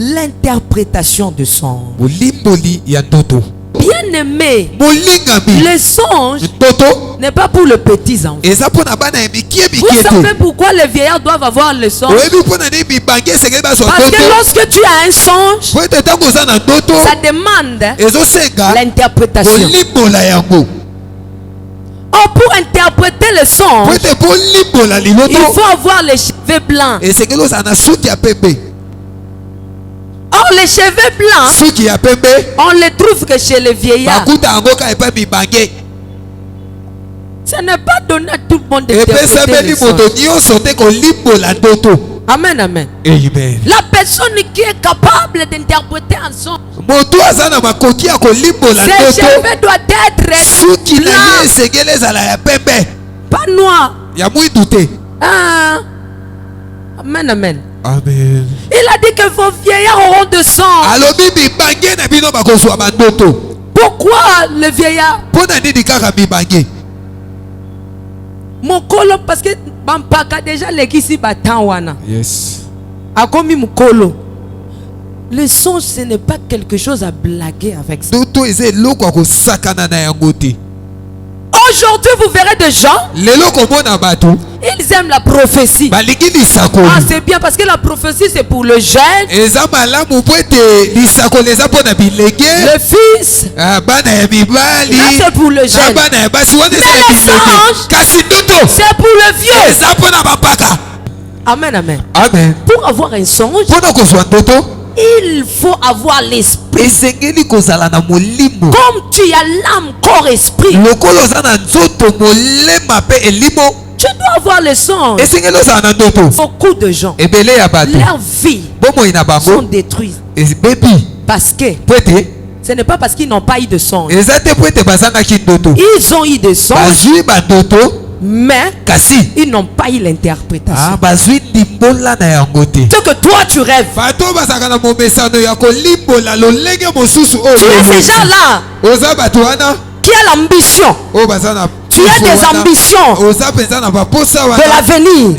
L'interprétation de songe. Bien aimé, le songe n'est pas pour les petits enfants. Vous savez pourquoi les vieillards doivent avoir le songe? Parce que lorsque tu as un songe, ça demande l'interprétation. Or, pour interpréter le songe, il faut avoir les cheveux blancs. Or, les cheveux blancs, on les trouve que chez les vieillards. Ce n'est pas donné à tout le monde d'interpréter le songe. Amen, amen. La personne qui est capable d'interpréter un songe, ses cheveux doivent être blancs, pas noirs. Ah. Amen, amen. Amen. Il a dit que vos vieillards auront de sang. Pourquoi le vieillard? Mon colo, parce que Bampaka déjà l'église Batanwana. Yes. A commis mon colo. Le songe, ce n'est pas quelque chose à blaguer avec ça. Aujourd'hui, vous verrez des gens, ils aiment la prophétie. Ah, c'est bien parce que la prophétie, c'est pour le jeune, le fils. Là, c'est pour le jeune. Mais le songe, c'est pour le vieux. Amen, amen. Amen. Pour avoir un songe, il faut avoir l'esprit. Comme tu as l'âme, corps, esprit, tu dois avoir le songe. Beaucoup de gens, leur vie sont détruites. Parce que ce n'est pas parce qu'ils n'ont pas eu de songe. Ils ont eu des songes, mais ils n'ont pas eu l'interprétation. Ce que toi tu rêves, tu es déjà là qui a l'ambition. Tu as des ambitions de l'avenir.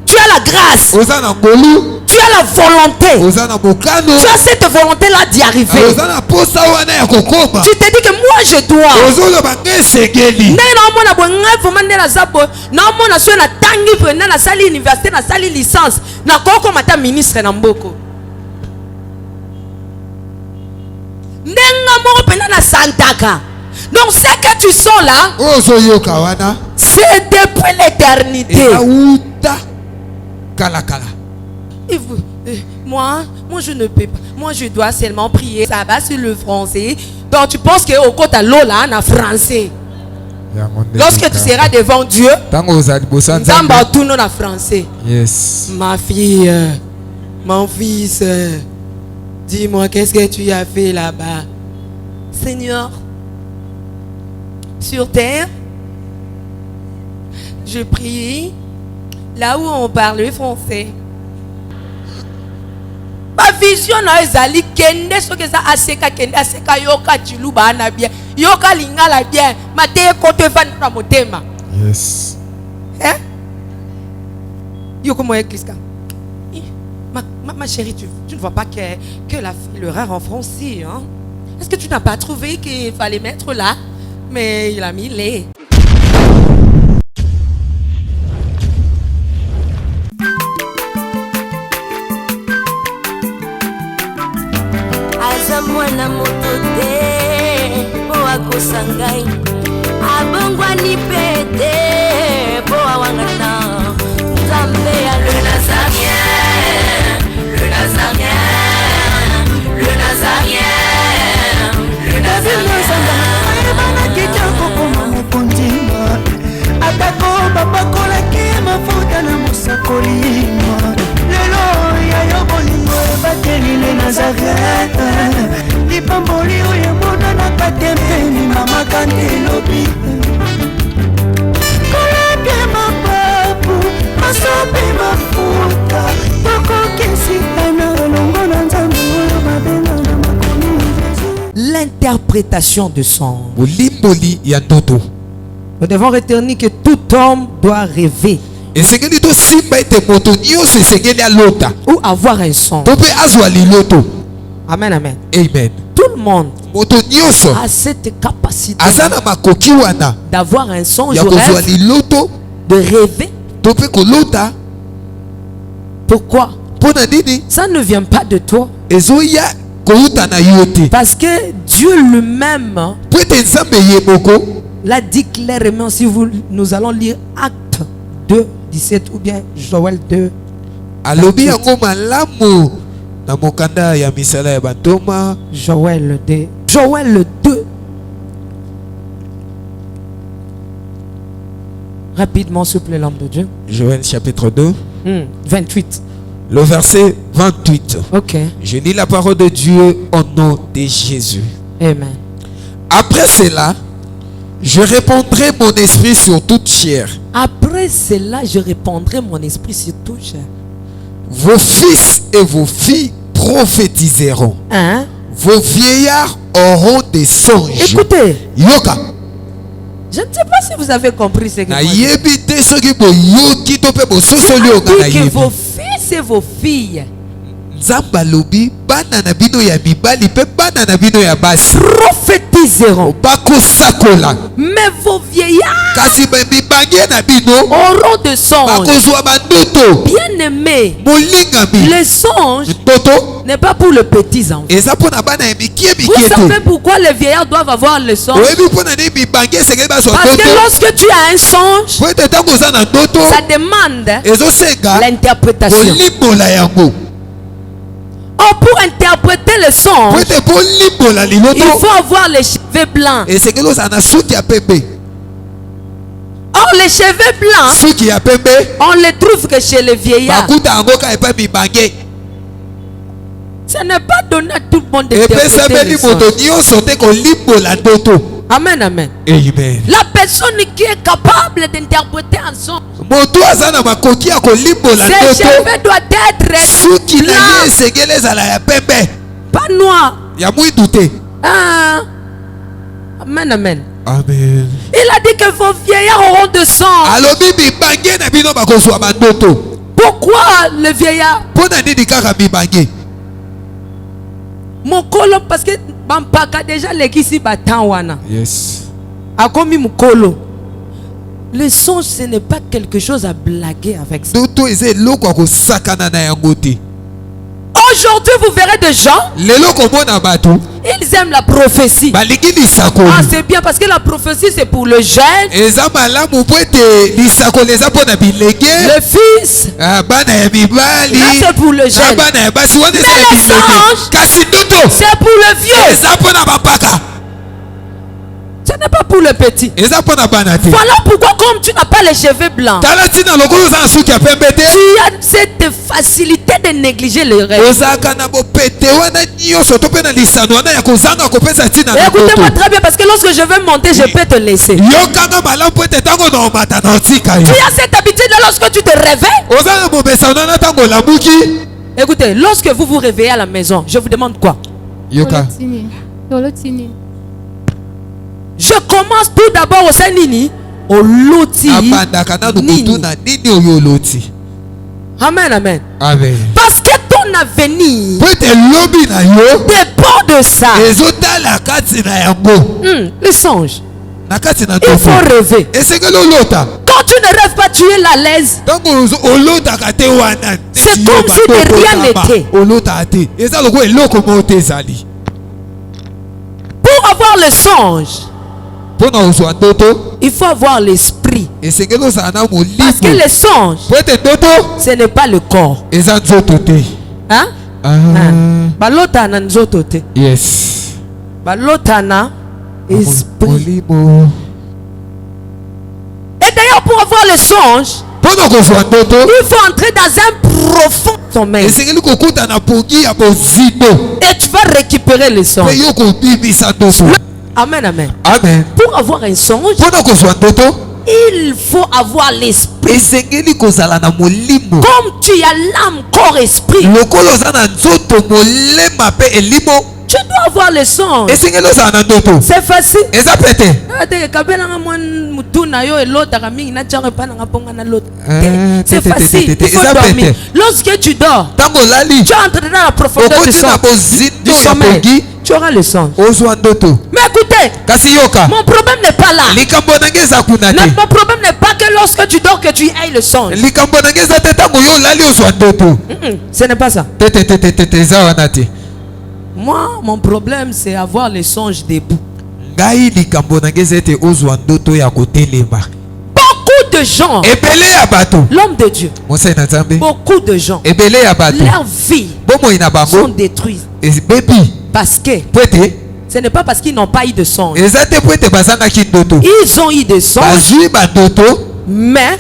Tu as la grâce. Tu as la volonté. Tu as cette volonté-là d'y arriver. Tu te dis que moi je dois. Donc ce que tu sens là, c'est depuis l'éternité. Moi je ne peux pas. Moi je dois seulement prier. Ça va sur le français. Donc tu penses que au côté de l'eau là, en français. Lorsque tu seras devant Dieu, tout non en français. Yes. Ma fille, mon fils, dis-moi qu'est-ce que tu as fait là-bas, Seigneur. Sur terre, je prie là où on parle français. Ma vision na ezali kende so que ça aseka kende aseka yoka chiluba na bien yoka lingala bien mate kote fan na motema. Yes. Hein? Yoko moye Kriska. Ma chérie, tu ne vois pas que l'erreur en français, hein? Est-ce que tu n'as pas trouvé qu'il fallait mettre là? Mais il a mis les. Azamwana motote po akosangai abongwani pete po awangata Nzambe ya le Nazarien, le Nazarien, le Nazarien, le Nazarien. Atako babakola ke mafuta na musakolima lelo ya yobolingo bateli le Nazareth lipamboli oyo mona na katempeni mama kandelobi kolapye mapapu masope mafuta tokokesikana longo na Nzambe oyo babenga na makomi. L'interprétation de son. Limboli ya ndoto. Nous devons retenir que tout homme doit rêver ou avoir un songe. Amen, amen. Amen. Tout le monde a cette capacité d'avoir un songe, de rêver. Pourquoi? Ça ne vient pas de toi. Parce que Dieu lui-même l'a dit clairement. Si nous allons lire Acte 2, 17 ou bien Joël 2. Joël 2. Joël 2. Rapidement, s'il vous plaît, l'homme de Dieu. Joël chapitre 2. 28. Le verset 28. Ok. Je lis la parole de Dieu au nom de Jésus. Amen. Après cela, je répandrai mon esprit sur toute chair. Après cela, je répandrai mon esprit sur toute chair. Vos fils et vos filles prophétiseront. Hein? Vos vieillards auront des songes. Écoutez. Yoka. Je ne sais pas si vous avez compris ce que je dis. Que vos fils et vos filles prophétiseront. Mais vos vieillards auront de songes. Bien aimé, les songes n'est pas pour le petit enfant. Vous savez pourquoi les vieillards doivent avoir le songe? Parce que lorsque tu as un songe, ça demande l'interprétation. Or, pour interpréter le songe, il faut avoir les cheveux blancs. Or, les cheveux blancs, on les trouve que chez les vieillards. Ce n'est pas donné à tout le monde d'interpréter le songe. Amen, amen. Amen. La personne qui est capable d'interpréter un songe, ses cheveux doivent être blancs, pas noirs. Ah. Amen, amen. Amen. Il a dit que vos vieillards auront de sang. Pourquoi le vieillard? Mon colo, parce que Bampaka déjà l'équipe Batanwana. Yes. A commis mon colo. Le songe, ce n'est pas quelque chose à blaguer avec ça. Aujourd'hui, vous verrez des gens, ils aiment la prophétie. Ah, c'est bien parce que la prophétie, c'est pour le jeune, le fils. Là, c'est pour le jeune. Mais les songes, c'est pour le vieux. Ce n'est pas pour le petit. Voilà pourquoi, comme tu n'as pas les cheveux blancs, tu as cette facilité de négliger les rêves. Écoutez-moi très bien, parce que lorsque je vais monter, je peux te laisser. Tu as cette habitude-là lorsque tu te réveilles. Écoutez, lorsque vous vous réveillez à la maison, je vous demande quoi? Je commence tout d'abord au Saint-Nini, au loti. Amen, amen. Amen. Parce que ton avenir dépend de ça. Le songe. Il faut rêver. Quand tu ne rêves pas, tu es à l'aise. C'est comme si de rien n'était. Pour avoir le songe, il faut avoir l'esprit. Parce que le songe, ce n'est pas le corps. Hein? Balotana nzotote. Yes. Balotana esprit. Et d'ailleurs, pour avoir le songe, il faut entrer dans un profond sommeil. Et tu vas récupérer le songe. Amen, amen. Amen. Pour avoir un songe, il faut avoir l'esprit. Comme tu as l'âme, corps, esprit, tu dois avoir le songe. C'est facile. C'est facile. Il faut dormir. Lorsque tu dors, tu entres dans la profondeur du sommeil. Tu auras le songe. Mais écoutez, mon problème n'est pas là. Mon problème n'est pas que lorsque tu dors que tu aies le songe. Ce n'est pas ça. Moi, mon problème, c'est avoir le songe debout. Beaucoup de gens, l'homme de Dieu, beaucoup de gens, leur vie sont détruits. Parce que ce n'est pas parce qu'ils n'ont pas eu de songe. Ils ont eu des songes, mais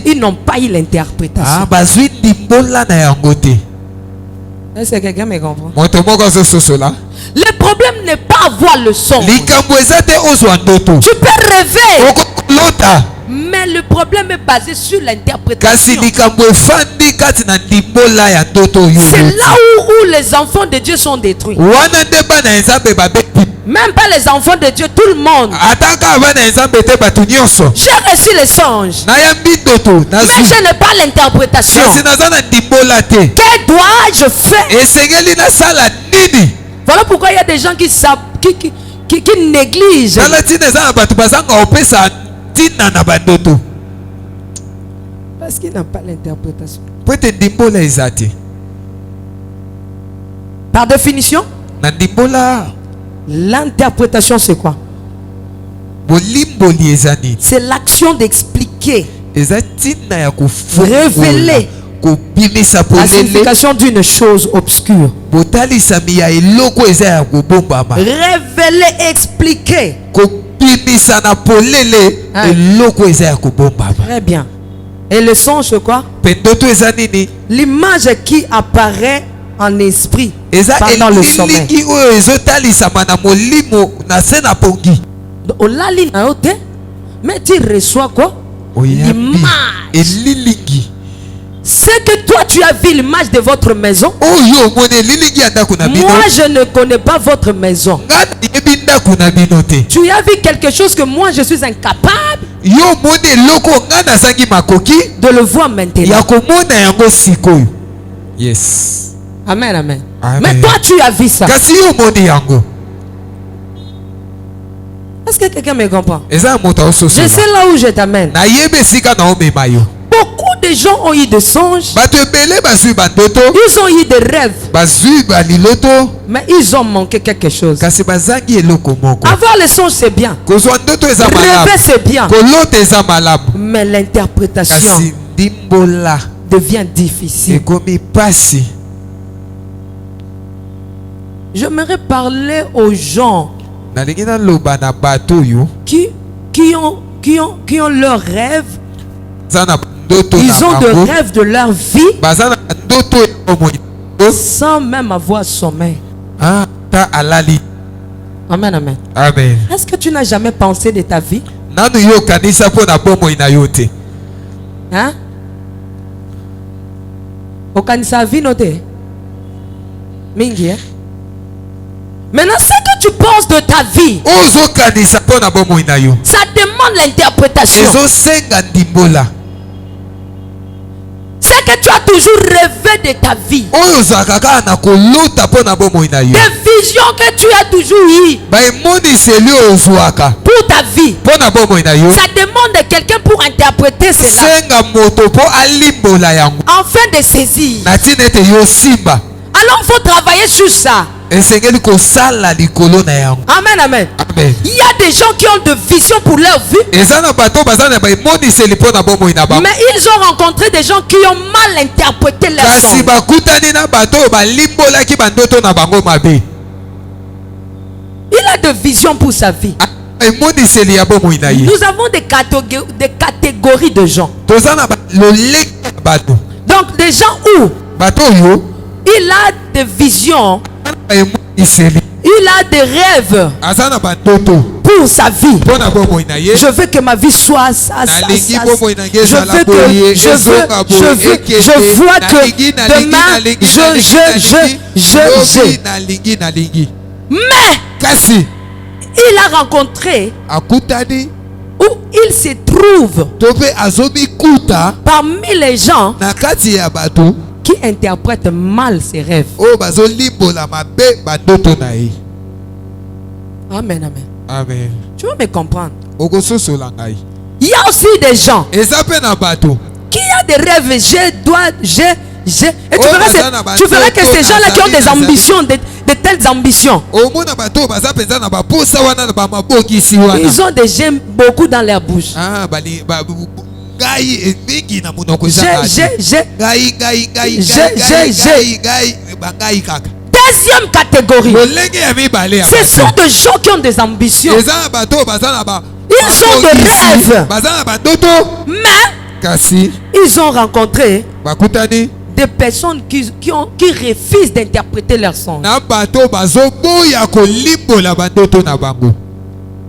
ils n'ont pas eu l'interprétation. Est-ce que quelqu'un me comprend? Le problème n'est pas avoir le songe. Tu peux rêver, mais le problème est basé sur l'interprétation. C'est là où les enfants de Dieu sont détruits. Même pas les enfants de Dieu, tout le monde. J'ai reçu les songes, mais je n'ai pas l'interprétation. Que dois-je faire? Voilà pourquoi il y a des gens qui négligent. Parce qu'il n'a pas l'interprétation. Par définition, l'interprétation c'est quoi? C'est l'action d'expliquer, révéler la signification d'une chose obscure. Révéler, expliquer. Très bien. Et le songe c'est quoi? L'image qui apparaît en esprit pendant le sommeil. Mais tu reçois quoi? L'image. C'est que toi tu as vu l'image de votre maison. Moi je ne connais pas votre maison. Tu as vu quelque chose que moi je suis incapable de le voir maintenant. Yes. Amen, amen. Amen. Mais toi tu as vu ça. Est-ce que quelqu'un me comprend? Je sais là où je t'amène. Beaucoup de gens ont eu des songes. Ils ont eu des rêves. Mais ils ont manqué quelque chose. Avoir les songes c'est bien. Rêver c'est bien. Mais l'interprétation devient difficile. J'aimerais parler aux gens qui ont leurs rêves. Ils ont de rêves de leur vie sans même avoir sommeil. Amen, amen. Est-ce que tu n'as jamais pensé de ta vie? Hein? Okanisa vie noté. Mingi, hein? Maintenant, ce que tu penses de ta vie, ça demande l'interprétation. C'est que tu as toujours rêvé de ta vie. Des visions que tu as toujours eues pour ta vie. Ça demande quelqu'un pour interpréter cela, afin de saisir. Alors il faut travailler sur ça. Amen, amen. Il y a des gens qui ont de visions pour leur vie, mais ils ont rencontré des gens qui ont mal interprété leur songe. Il a de visions pour sa vie. Nous avons des catégories de gens. Donc des gens où il a des visions, il a des rêves pour sa vie. Je veux que ma vie soit ça. Je vois que demain Mais kasi il a rencontré akutani où il se trouve tope azobi kuta parmi les gens na kati ya bato qui interprètent mal ses rêves. o bazolimbola mabe bandoto na ye. Amen, amen. Amen. Tu vas me comprendre. Okososola ngai. Il y a aussi des gens Eza pe na bato qui a des rêves, et tu verras que ces gens-là qui ont des ambitions, de telles ambitions, ils ont des gemmes beaucoup dans leur bouche. Deuxième catégorie, ce sont des gens qui ont des ambitions. Ils ont des rêves, mais ils ont rencontré des personnes qui refusent d'interpréter leurs songes.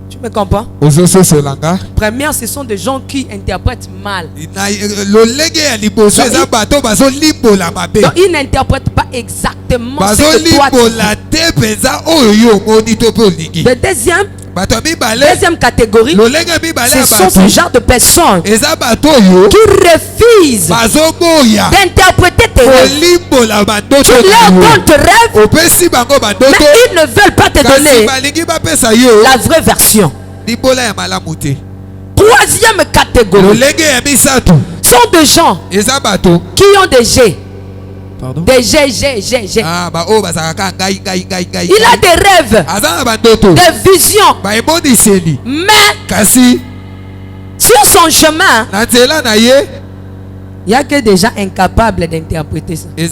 Tu me comprends? Première, ce sont des gens qui interprètent mal. Donc, ils n'interprètent pas exactement ce que toi tu dis. Le deuxième catégorie, ce sont ce genre de personnes qui refusent d'interpréter tes rêves. Tu leur donnes tes rêves, mais ils ne veulent pas te donner la vraie version. Troisième catégorie sont des gens qui ont des G. Pardon? Des G. Il a des rêves, des visions, mais sur son chemin, il n'y a que des gens incapables d'interpréter ça. Est-ce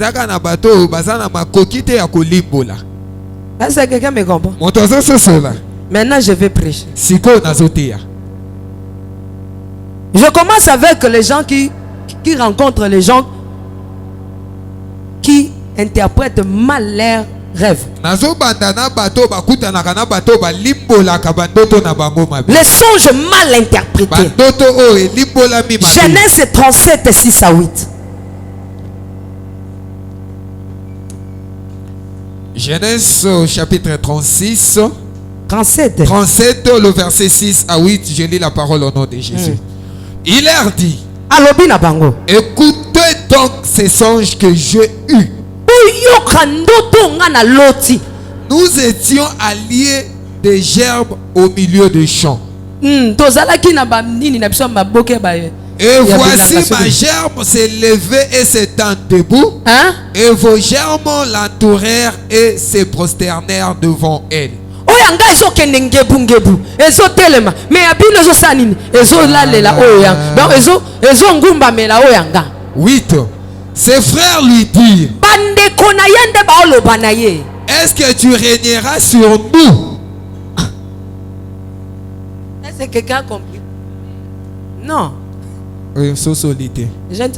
que quelqu'un me comprend? Maintenant, je vais prêcher. Je commence avec les gens qui rencontrent les gens qui interprètent mal leurs rêves. Les songes mal interprétés. Genèse 37, 6 à 8. Genèse chapitre 36. 37, le verset 6 à 8, je lis la parole au nom de Jésus. Il leur dit, écoutez donc ces songes que j'ai eus. Nous étions alliés des gerbes au milieu des champs. Et voici ma gerbe s'est levée et s'étend debout. Et vos gerbes l'entourèrent et se prosternèrent devant elle. 8. Ses frères lui dirent, est-ce que tu régneras sur nous? Est-ce que quelqu'un a compris? Non. Je ne sais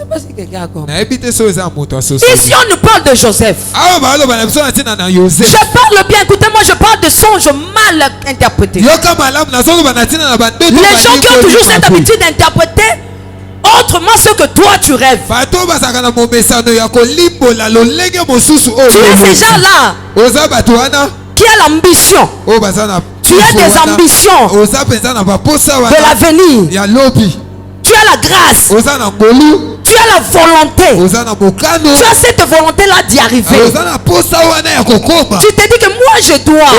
pas si quelqu'un a compris. Ici on nous parle de Joseph. Je parle bien, écoutez-moi, je parle de songes mal interprétés. Les gens qui ont toujours cette habitude d'interpréter autrement ce que toi tu rêves. Tu es ces gens-là qui a l'ambition. Tu as des ambitions de l'avenir. Tu as la grâce. Tu as la volonté. Tu as cette volonté-là d'y arriver. Tu te dis que moi je dois.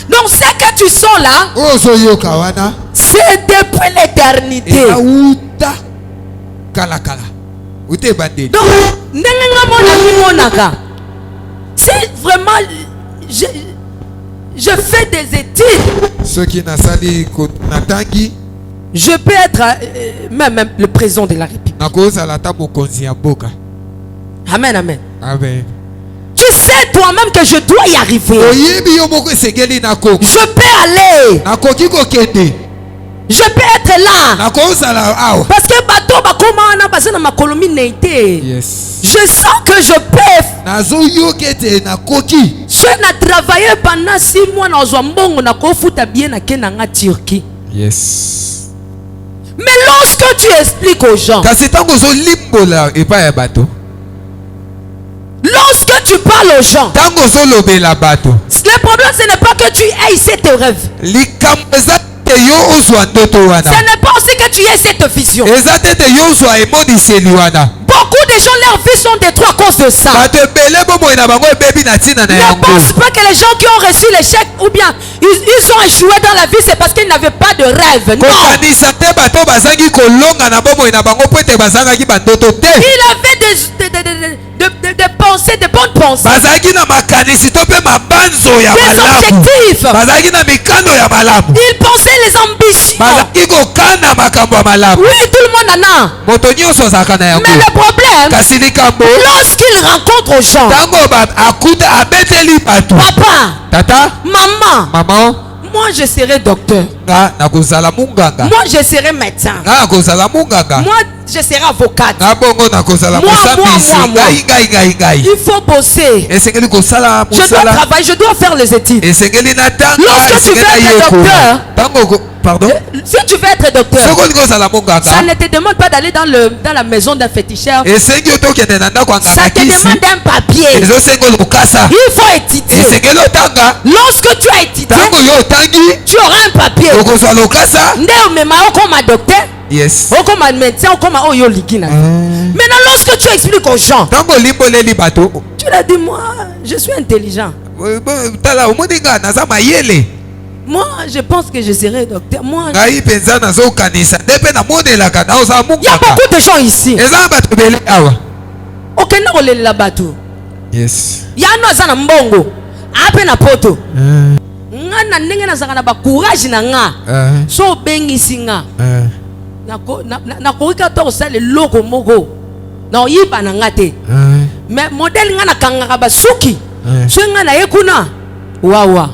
Donc ce que tu sens là, c'est depuis l'éternité. Donc, si vraiment je fais des études, je peux être même le président de la République. Amen, amen. Amen. Tu sais toi-même que je dois y arriver. Je peux aller. Je peux être là. Parce que bateau bakoma na ma colonie n'était. Je sens que je peux. Je n'ai travaillé pendant 6 mois dans Zambongo na kofuta bien na kenanga Turquie. Yes. Mais lorsque tu expliques aux gens, lorsque tu parles aux gens, le problème ce n'est pas que tu aies cette rêve. Ce n'est pas aussi que tu aies cette vision. Beaucoup de gens, leurs vies sont détruites à cause de ça. Ne pense pas que les gens qui ont reçu l'échec ou bien ils ont échoué dans la vie, c'est parce qu'ils n'avaient pas de rêve. Non. Il avait des pensées, de bonnes pensées. Des objectifs. Il pensait les ambitions. Oui, tout le monde en a. Mais le problème, lorsqu'il rencontre aux gens, papa, tata, maman, moi je serai docteur. Moi je serai médecin. Moi je serai avocate. Moi. Il faut bosser. Je dois travailler, je dois faire les études. Lorsque tu veux être docteur, pardon? Si tu veux être docteur, ça ne te demande pas d'aller dans la maison d'un féticheur. Ça te demande un papier. Il faut étudier. Lorsque tu as étudié, tu auras un papier. Comme un docteur, comme un médecin, comme un maintenant, lorsque tu expliques aux gens, tu leur dis, moi, je suis intelligent. Moi, je pense que je serai docteur. Moi, il y a beaucoup de gens ici. Aucun n'a la bateau. Yes. Il y a un mbongo. Après na poto. Nga ndenge na zaka na ba courage na nga. So bengi singa. Na ko ka to sale loko moko. Na yiba na ngate. Mais modèle nga na kanga ba suki. So nga na yekuna. Wawa.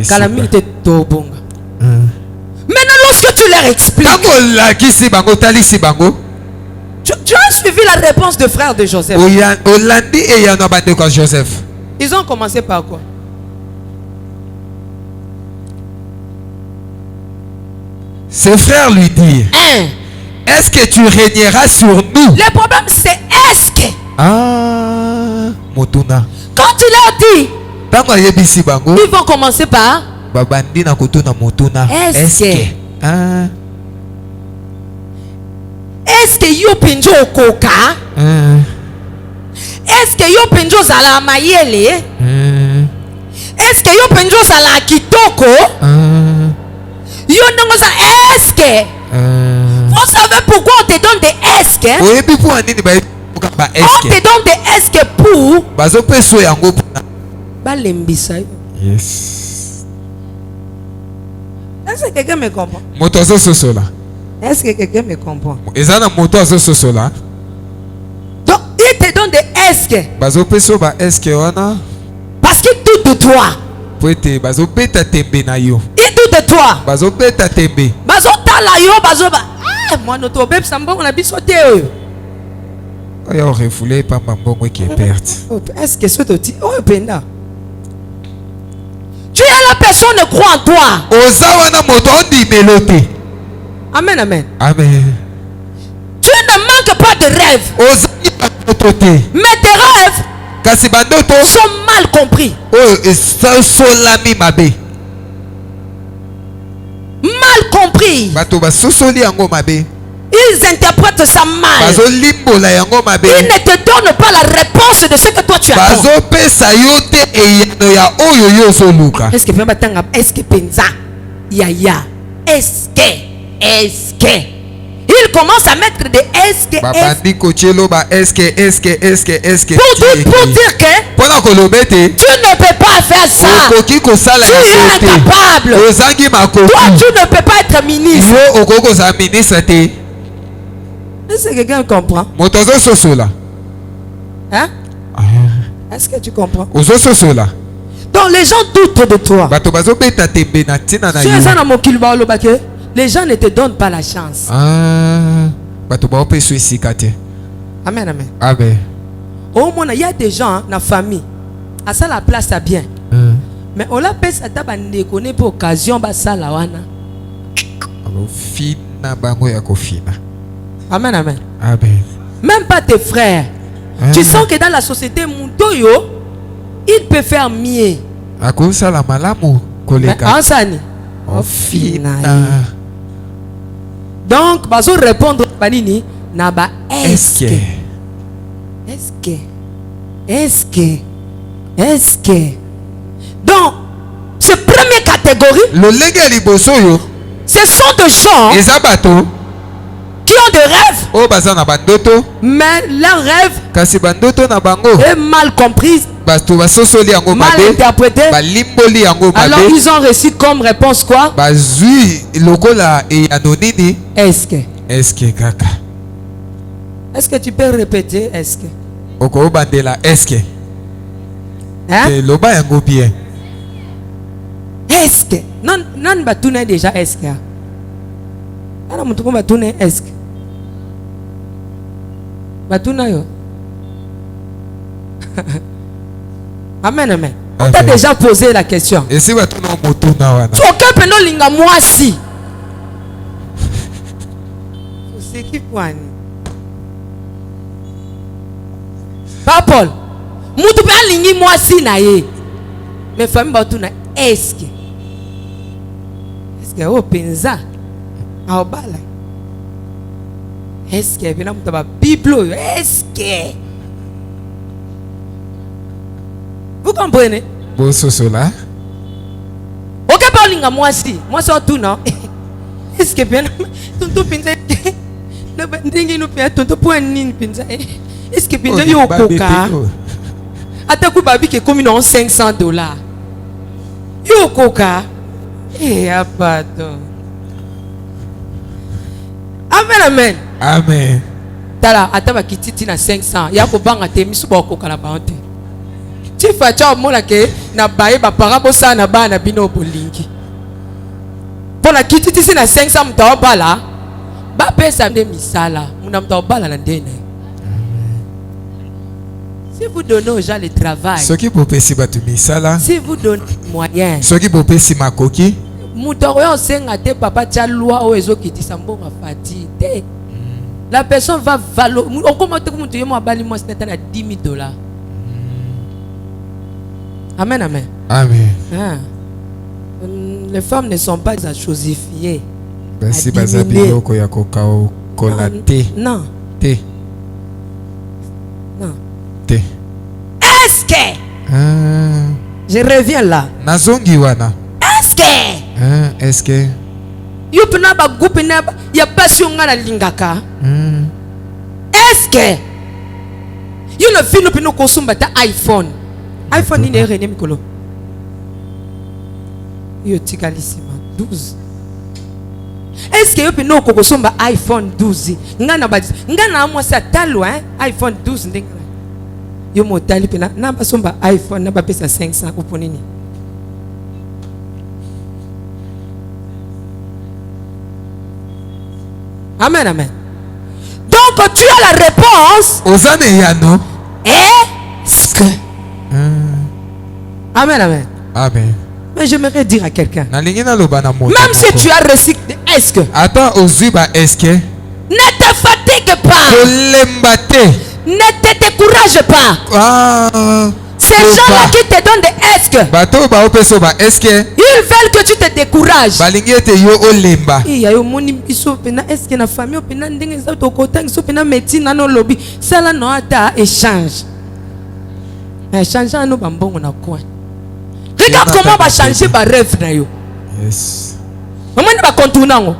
Calamité tobonga. Maintenant lorsque tu leur expliques, tu as suivi la réponse de frère de Joseph. Ils ont commencé par quoi? Ses frères lui dirent, est-ce que tu régneras sur nous? Le problème c'est est-ce que. Motuna. Quand tu leur dis, ils vont commencer par est-ce que yo pinjo koka? Est-ce que yo pinjo sala mayele? Est-ce que yo pinjo sala kitoko? Yo ndongo sa est-ce que? Vous savez pourquoi on te donne des est-ce que? On te donne des est-ce que pour balembisa. Yes. Est-ce que quelqu'un me comprend? Est-ce que quelqu'un me comprend? Donc, il te donne des est-ce que. Parce qu'il doute de toi. Il doute de toi. Moi, notre bébé, ça me a bisouté. Est-ce que ce que tu es la personne qui croit en toi. Amen, amen. Amen. Tu ne manques pas de rêve. Mais tes rêves sont mal compris. Mal compris. Ils interprètent ça mal. Ils ne te donnent pas la réponse de ce que toi tu attends. Est-ce que penza? Ya. Est-ce que il commence à mettre des est-ce que pour dire que tu ne peux pas faire ça. Tu es incapable. Toi tu ne peux pas être ministre. Est-ce que quelqu'un comprend? Hein? Est-ce que tu comprends? Donc les gens doutent de toi. les gens ne te donnent pas la chance. Amen, amen. amen. Au moins, il y a des gens dans la famille. À ça, la place est bien. Mais on l'a fait ça ne connaît pas occasion ba ça la wana. Amen, amen. Amen. Même pas tes frères. Tu sens que dans la société Muntoyo, il peut faire mieux. À cause ça la malamu collègue. Ansani. Donc, bazo répondre banini na ba est-ce que donc cette première catégorie ce sont des gens qui ont des rêves mais leurs rêves est mal compris, mal interprété. Alors ils ont reçu comme réponse quoi? Est-ce que tu peux répéter est-ce que? Hein? Est-ce que? Non, batuna déjà est-ce que? Alors mon truc batuna est-ce que? Batuna yo. Amen, amen. On t'a déjà posé la question. Et si batuna motuna wana. Tu occupes no linga moi si. C'est qui point? Pas Paul. Mutu pe alingi moi si na ye. Mais famille batuna est-ce que? Est-ce que o penza? A obala. Est-ce que vina mutaba Bible est-ce que? Vous comprenez? Bon sosola. OK parlinga moi si tout non. Est-ce que bien tonto pinza na ndingi no pe tonto point nini pinza. Est-ce que pinza yo koka? Ata ku babi ke komi non $500. Yo koka. Pardon. Amen, amen. Amen. Tala ataba kititi na 500. Ya ko banga te misu ba koka na baonte. Ti fa cha mona ke na bae ba parabo sa na ba na bino bolingi. Pour la kititi si na 500 mtawa bala. Ba pesa nde misala. Muna mtawa bala na ndene. Si vous donnez aux gens le travail, ce qui peut passer batu misala. Si vous donnez moyens, ce qui peut passer makoki. Mutoyo senga te papa tia loi o ezo kiti sambo mafati te. La personne va valoriser. On commence à dire moi bali moi c'est à $10,000. Amen, amen. Amen. Les femmes ne sont pas chosifiées. Si bazabilo ko ya kokao kolate. Non. Te. Non. Te. Est-ce que? Je reviens là. Nazongi wana. Est-ce que? Est-ce que? Yo pena ba groupe na ya passion ngana lingaka. Est-ce que? Yo no fino pino kosumba ta iPhone. iPhone ni nere mikolo. Yo tikalisima 12. Est-ce que yo pino kosumba iPhone 12? Ngana ba ngana amwa sa talo iPhone 12 ndinga. Yo motali pena na basomba iPhone na ba pesa 500 uponini. Amen, amen. Donc tu as la réponse. Est-ce que? Amen, amen. Amen. Mais j'aimerais dire à quelqu'un. Même si tu as reçu est-ce que? Est-ce que? Ne te fatigue pas. Ne te décourage pas. Ces gens-là qui te donnent des est-ce que? Ils veulent que tu te décourages. Il y a est-ce que la famille ça là non échange. Échange à nous bambons na coin. Regarde comment va changer ba rêve na yo. Yes. Comment va contourner.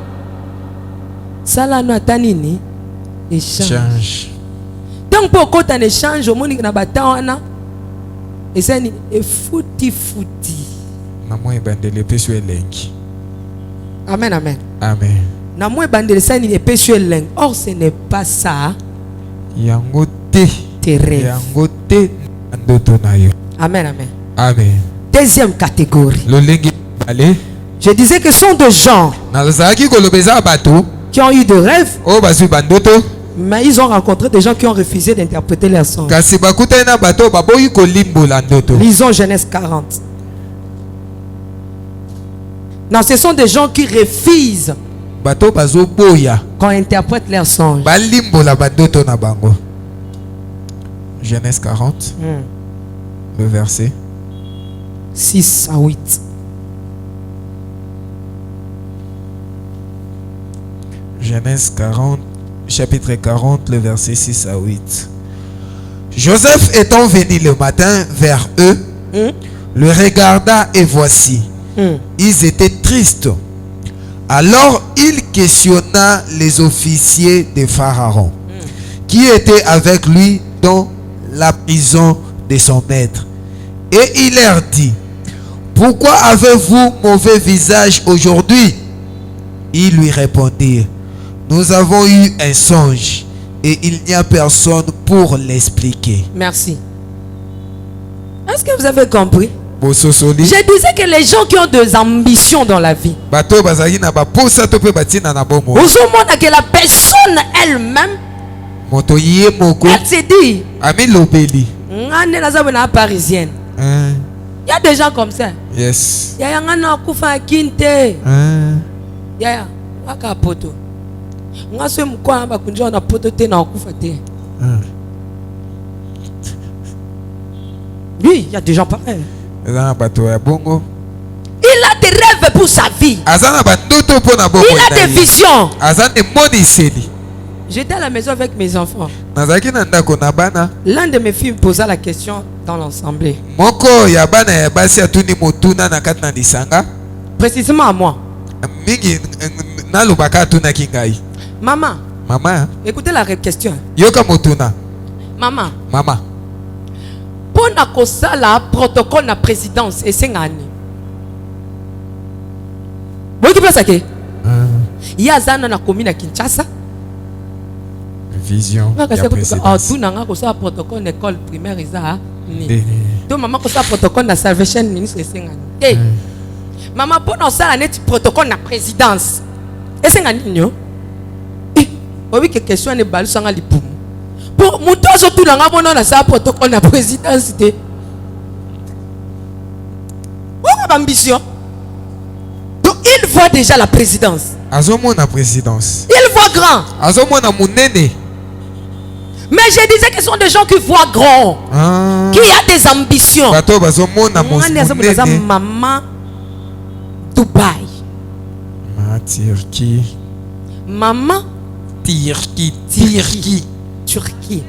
Ça là non atanini échange. Donc pour qu'on t'en échange au monde na batawana. Et ça ni fouti. Amen, amen. Amen. Na moi bandele ça ni épesue lengue. Or ce n'est pas ça. Yangote. Tes rêves. Yangote ndoto na yo. Amen, amen. Amen. Deuxième catégorie. Le lengue allez. Je disais que ce sont des gens qui ont eu des rêves, mais ils ont rencontré des gens qui ont refusé d'interpréter leurs songes. Lisons Genèse 40. Non, ce sont des gens qui refusent qu'on interprète leurs songes. Genèse 40, le verset 6 à 8. Genèse 40, chapitre 40, le verset 6 à 8. Joseph étant venu le matin vers eux, le regarda et voici, ils étaient tristes. Alors il questionna les officiers de Pharaon, qui étaient avec lui dans la prison de son maître. Et il leur dit, pourquoi avez-vous mauvais visage aujourd'hui? Ils lui répondirent, nous avons eu un songe et il n'y a personne pour l'expliquer. Merci. Est-ce que vous avez compris? Je disais que les gens qui ont des ambitions dans la vie, vous que la personne elle-même, elle s'est dit, parisienne. Il y a des gens comme ça. Yes. Il y a un kufa kinte. Il y a un poto. Oui, il y a des gens pareils. Il a des rêves pour sa vie. Il a des visions. J'étais à la maison avec mes enfants. L'un de mes filles me posa la question dans l'assemblée. Précisément à moi. Maman. Écoutez la question. Maman. Pour la protocole de la présidence et c'est ngani. Vous qui pensez que il y a zana na commune à Kinshasa. Vision. Un protocole d'école primaire donc maman ko ça protocole na salvation ministre c'est ngani. Maman pour ça la protocole na présidence. Et c'est ngani nyo. Oui que question ne balu sanga lipumu. Pour mutozo tout nanga bono na ça protocole na présidence de. Pourquoi ambition? Donc il voit déjà la présidence. Azomona présidence. Il voit grand. Azomona munene. Mais je disais que ce sont des gens qui voient grand. Qui a des ambitions. Maman Dubaï. Turquie. Maman Turquie.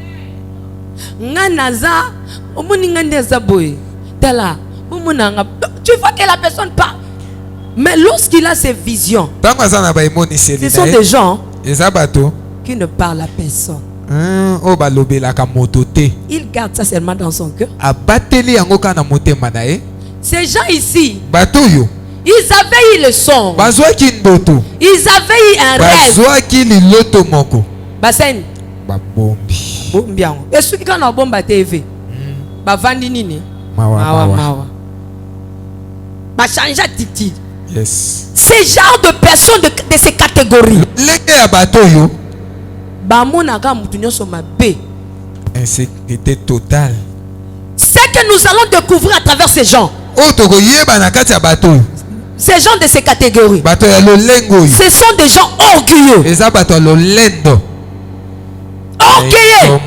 Nganaza omuninganeza boy. Tala tu vois que la personne parle. Mais lorsqu'il a ses visions, ce sont des gens qui ne parlent à personne. Il garde ça seulement dans son cœur. Ces gens ici, ils avaient eu le son. Ils avaient eu un rêve. Basen. Et ceux qui ont un bombe TV, bavandi nini. Mawa. Changer d'attitude. Yes. Ces genres de personnes de ces catégories. Insécurité totale. Ce que nous allons découvrir à travers ces gens. Ces gens de ces catégories. Ce sont des gens orgueilleux. Orgueilleux.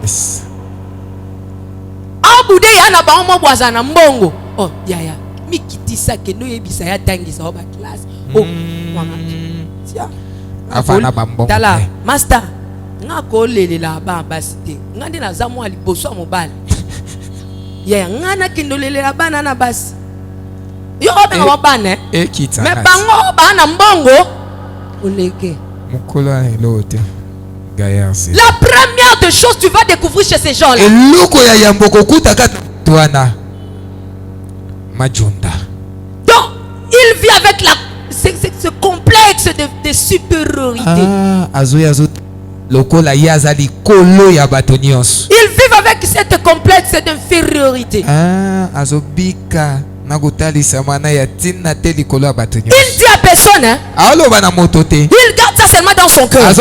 Yes. Abude yana ba omo bwazana mbongo. Oh yaya mikitisa ke no yebisa ya tangisa oba class. Oh mwana. Tia. Afana bambongo. Tala master ngako lelela ba basite. Ngandi na zamu ali boso mobile. Yaya ngana kindolelela bana na basi. Yo obenga wabane. Ekita. Me bango bana mbongo. Oleke. Mukola elote. La première des choses tu vas découvrir chez ces gens-là. Donc, il vit avec ce complexe de supériorité. Ils vivent avec cette complexe d'infériorité. Il dit à personne, hein? Il garde ça seulement dans son cœur.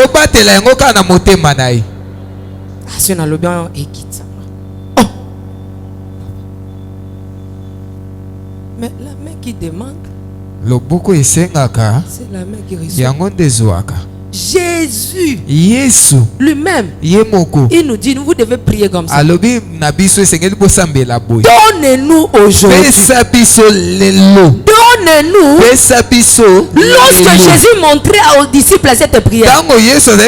Mais la main qui demande, c'est la main qui reçoit. Jésus lui-même, il nous dit, vous devez prier comme ça. Donnez-nous aujourd'hui. Donnez-nous. Lorsque Jésus montrait aux disciples cette prière, cela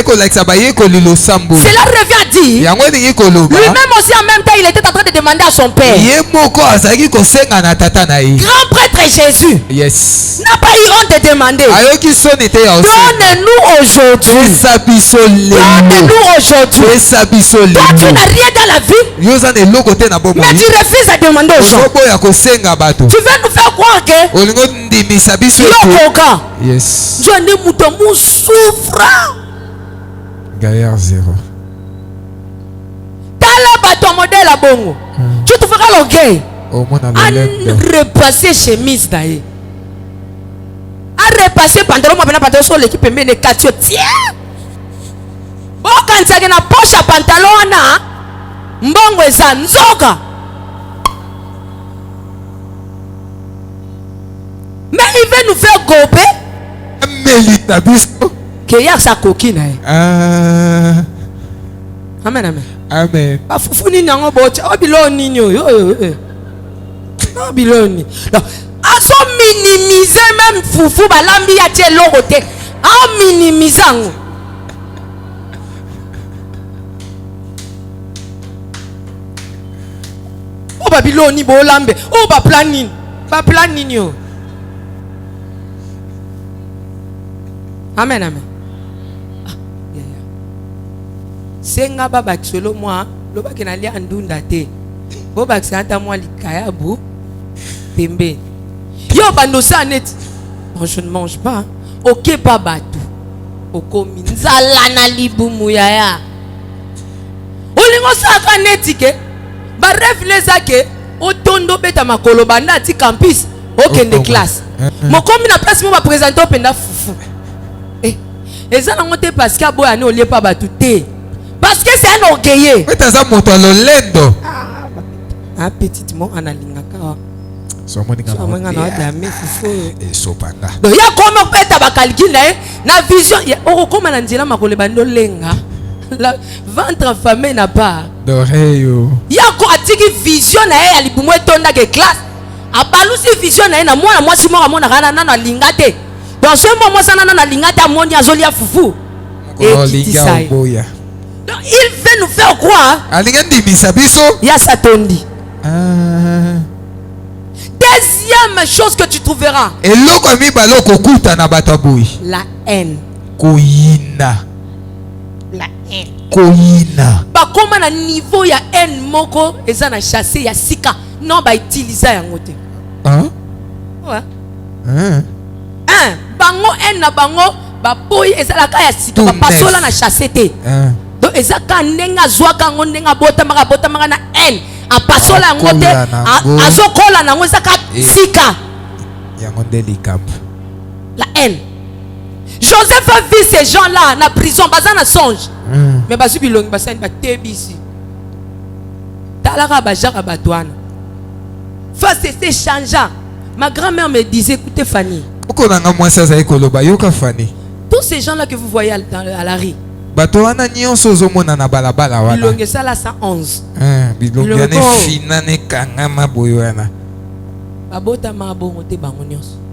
revient à dire, lui-même aussi en même temps, il était en train de demander à son Père. Grand prêtre Jésus n'a pas eu honte de demander. Donnez-nous aujourd'hui. Donnez-nous aujourd'hui. Toi, tu n'as rien dans la vie, mais tu refuses à demander aux gens. Tu veux nous faire croire que yes. Gaillard 0. Tu te feras l'orgueil à repasser chemise d'ailleurs, à repasser pantalon, pantalon sur l'équipe mais quatre tiens. Oh, quand tu as une poche à pantalon na mbongo eza nzoka. Mais il veut nous faire gober. Que y a sa coquine. Amen, amen. Amen. Afufuni nango bocha obiloni nyo yo. Obiloni. Donc, aso minimiser même fufu balambi ya tie logote. A minimiser. O babiloni bo lambe. O ba planning. Ba planning yo. Amen, amen. Senga baba kisolo moi, loba kenalia andunda te. Boba kisanta moi likayabu pembe. Yo bando sa net. Je ne mange pas. OK baba tout. Oko minzala na libumu yaya. Olingo sa ka netike. Ba refleza ke otondo beta makolo banda ti campus. Okende classe. Mokomi na place mo ba présenter openda fufu. Et ça n'a pas parce qu'il y a boy on pas battu parce que c'est un orgueilleux. Mais t'as ça monté le lendo. Ah petit mot analingaka. So monika na dame fufu. Et sopanga. Donc il y a comment peut-être ba calculer na vision o comme na ndila makole bando lenga. La ventre affamé n'a pas. D'oreille. Il y a quoi atiki vision na ya libumu etonda ke classe. Abalusi vision na moi si moi na kana na lingate. Dans ce moment, ça n'a pas de foufou. Et il veut nous faire croire. Il y a Satondi. Deuxième chose que tu trouveras. La haine. La haine. Bah, comme à niveau il y a haine moko et ça n'a chassé il y a sika non bah utiliser un côté. Hein? Ouais. Bango en na bango ba boy ezala ka ya sika ba pasola na chassete. Donc ezaka ndenga zwaka ndenga bota maka na en a pasola ngote azokola na ngozaka sika. Yango ndeli cap. La haine. Joseph a vu ces gens-là na prison bazana songe. Mais basu bilongi basani ba tebisi. Talaka ba jaka batwana. Face c'était changeant. Ma grand-mère me disait écoutez Fanny. Tous ces gens-là que vous voyez à la rue. Bilonge ça là 111.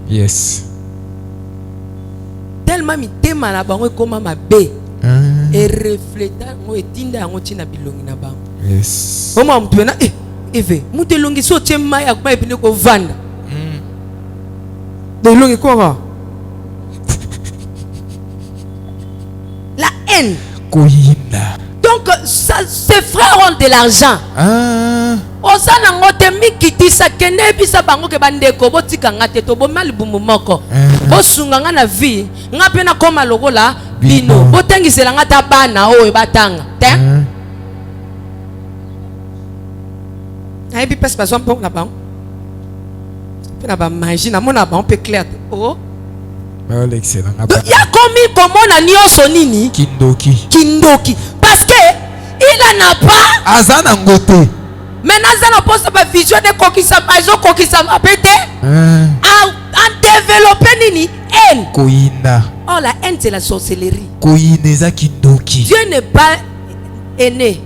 Yes. Tellement mi tema na bango comme ma bé. Et refléta ngo etinda ngo tina bilongi na bango. Yes. Oma mtu na eve mutelongi so chema ya kuma epine ko vanda. La haine. Donc ces frères ont de l'argent. Osana ngote mikitisa kene bisa bango ke bandeko botika ngate to bo malibumu moko. Bosunga nga na vie, nga pena koma lokola bino botengiselanga ta bana oyo batanga te ayebi pesi bazwa mbongo na bango mpe na bamagie namona bango mpe clair te o ya komi komona nyonso nini kindoki parce que il n'a pas aza na ngote maintenant aza na posa bavision ekokisama ezokokisama mpe te en développer nini haine koyina. Oh, la haine c'est la sorcellerie. Koyina eza kindoki. Dieu n'est pas aîné.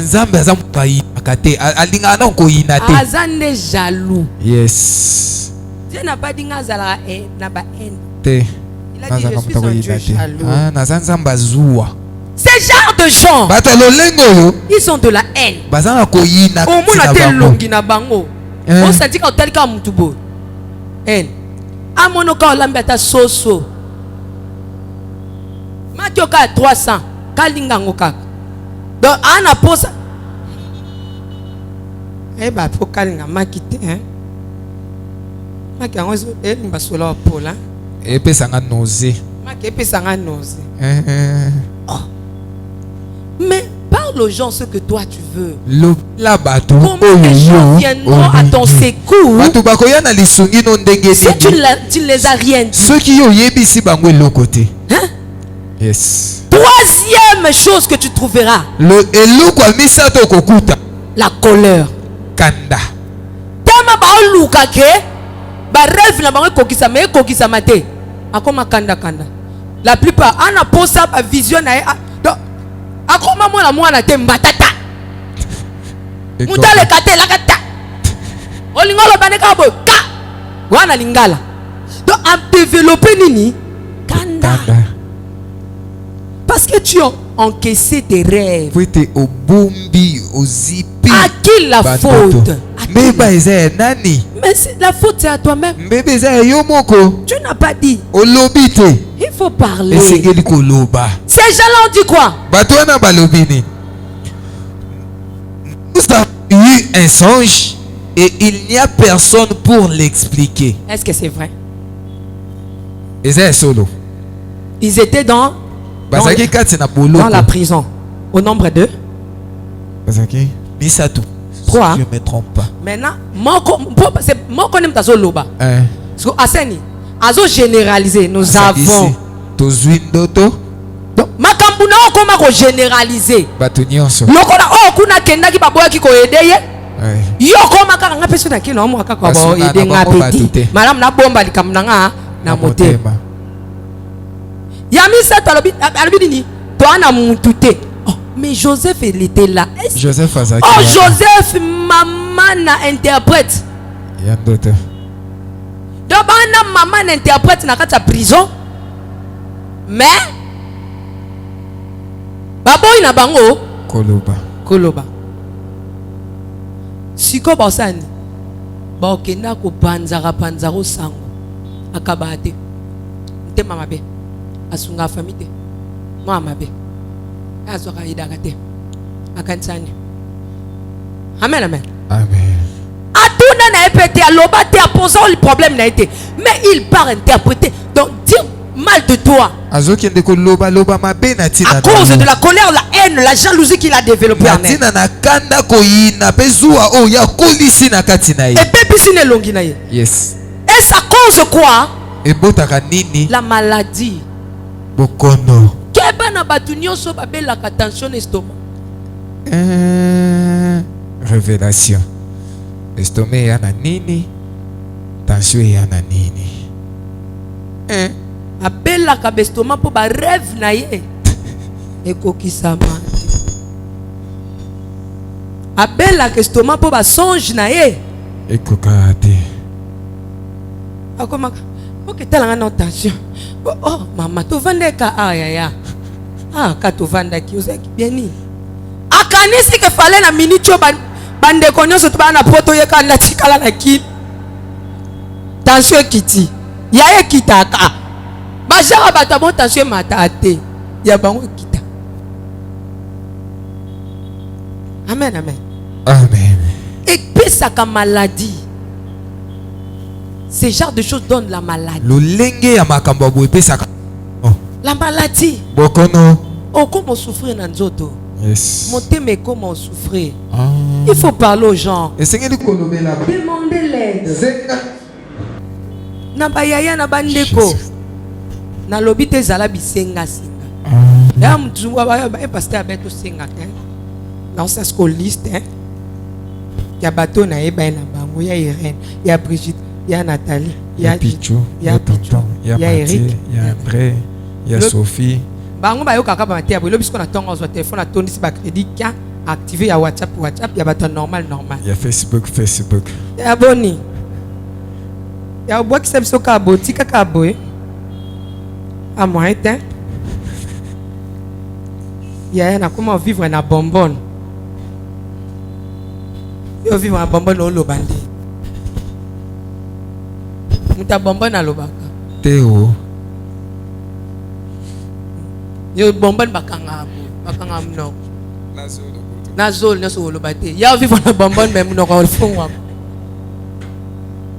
Nzambe aza mupayina kate alingana na koyina te. Aza ne jaloux. Yes. Dieu n'a pas dit ngazala na ba haine. Te. Il a dit je suis un Dieu jaloux. Naza nzamba zuwa. Ces genres de gens, ils sont de la haine. Au moins na te longi na bango. On s'est dit quand talika mutubo. Haine. Amono ka olambi ata soso. Matio ka 300. Kalinga ngokaka. Donc ana posa. Eh ba po kalinga makite hein. Maki angozo elimba solo pola. Epesanga nausée. Maki epesanga nausée. Mais parle aux gens ce que toi tu veux. Comment les gens viendront à ton secours si tu ne les as rien dit? Hein? Yes. Troisième chose que tu trouveras, la colère. Kanda. Tama ba oluka ke ba rêve na bango kokisa mate. Akoma kanda. La plupart ana posa ba vision na akoma mwana te mbatata mutale kate la kata olingolo baneka bo ka wana lingala donc à développer nini kanda parce que tu as encaissé tes rêves. Au bombi au zipi. À qui la faute? Mais la faute c'est à toi-même. Tu n'as pas dit. Il faut parler. Ces gens-là ont dit quoi? Nous avons eu un songe et il n'y a personne pour l'expliquer. Est-ce que c'est vrai? Ils étaient dans la prison. Au nombre de 3. Je ne me trompe pas. Maintenant, c'est moi qu'on aime ta loba. Parce que Aseni, azo généraliser, nous avons. Donc, makambuna okoma ko généraliser. Lokola okuna kenda ki baboya ki ko aider. Yo koma kaka nga peso na kino mo kaka ba aider nga petit. Madame na bomba likamna nga na motema. Yamisa talobi ni to ana mutute. Oh, mais Joseph il était là. Joseph Azaki. Oh, Joseph maman na interprète. Yandote. Donc bana maman na interprète na kata prison. Mais baboy na bango koloba. Siko basani. Ba okenda ko panzaro sango. Akabate. Ntema mabe. Asunga famille mama be azoka idagate akansani amen atuna na epete aloba te aposant le problème na été mais il part interpréter donc dire mal de toi à cause de la colère, la haine, la jalousie qu'il a développée en elle. Yes. Et ça cause quoi? La maladie. Bokono. Keba na batu nyonso babelaka tension estomac. Révélation. Estomac yana nini? Tension yana nini? Abelaka estomac po ba rêve na ye. Ekokisama. Abelaka estomac po ba songe na ye. Ekokate. Akoma ok talanga na tension. Oh mama to vandeka ya. Ka to vandaki uzaki bieni. Akanisi ke fale na minute bande konyoso to bana poto ye kanda tikala na ki. Tension kiti. Ya ye kitaka. Ba jara bata bon tension matate. Ya bango kita. Amen. Et puis ça comme maladie. Ce genre de choses donne la maladie. La maladie. Bokono. Oh, comment souffrir dans nzoto. Yes. Monter mais comment souffrir. Il faut parler aux gens. Demandez l'aide. Na bayaya na bandeko. Na lobi te zala bisenga singa. Ya mtu wa ba pasteur abeto singa hein. Dans sa scoliste hein. Ya bato na eba na bango ya Irène, ya Brigitte, ya Nathalie, ya Pichou, ya Tonton, ya Eric, ya André, ya Sophie. Bango ba yo kaka ba matia bo lobi ko na tongo zo téléphone na tondi si ba crédit ka activer ya WhatsApp ya bato normal. Ya Facebook. Ya boni. Ya bois qui s'aime soka boti kaka boy. À moi hein. Ya na comment vivre na bonbonne. Yo vivre na bonbonne au lobandi. Muta bonbonne na lobaka. Théo. Yo bonbonne bakanga no. Na zone na so lobate. Ya vivre na bonbonne même no ko fond.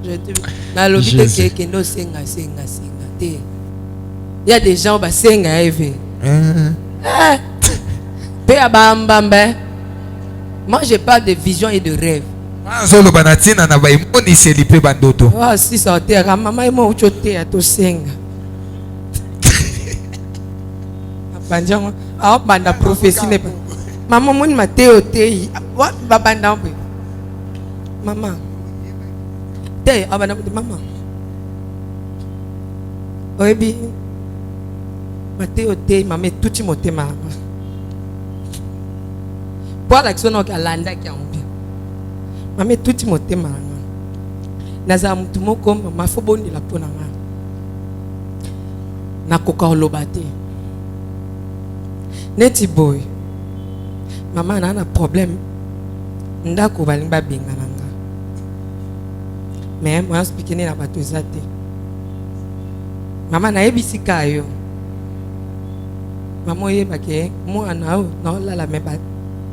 Je te na lobite ke no senga te. Il y a des gens qui sont moi j'ai pas de vision et de rêve. Ah si ça terre maman et moi tu te à to senga. Banjang ah banda prophétie n'est pas. Maman mon Matteo te what babanda maman. Te abana maman. Oebi Matteo te mame tuti motema. Pour l'action donc alanda ki ambi. Mame tuti motema. Naza mtu moko mama foboni la pona nga. Na koka olobate. Neti boy. Mama na na problème. Ndako balimba bingana nga. Mais moi expliquer na bato ezate. Mama na ebisika yo. Maman yebake moi na la meba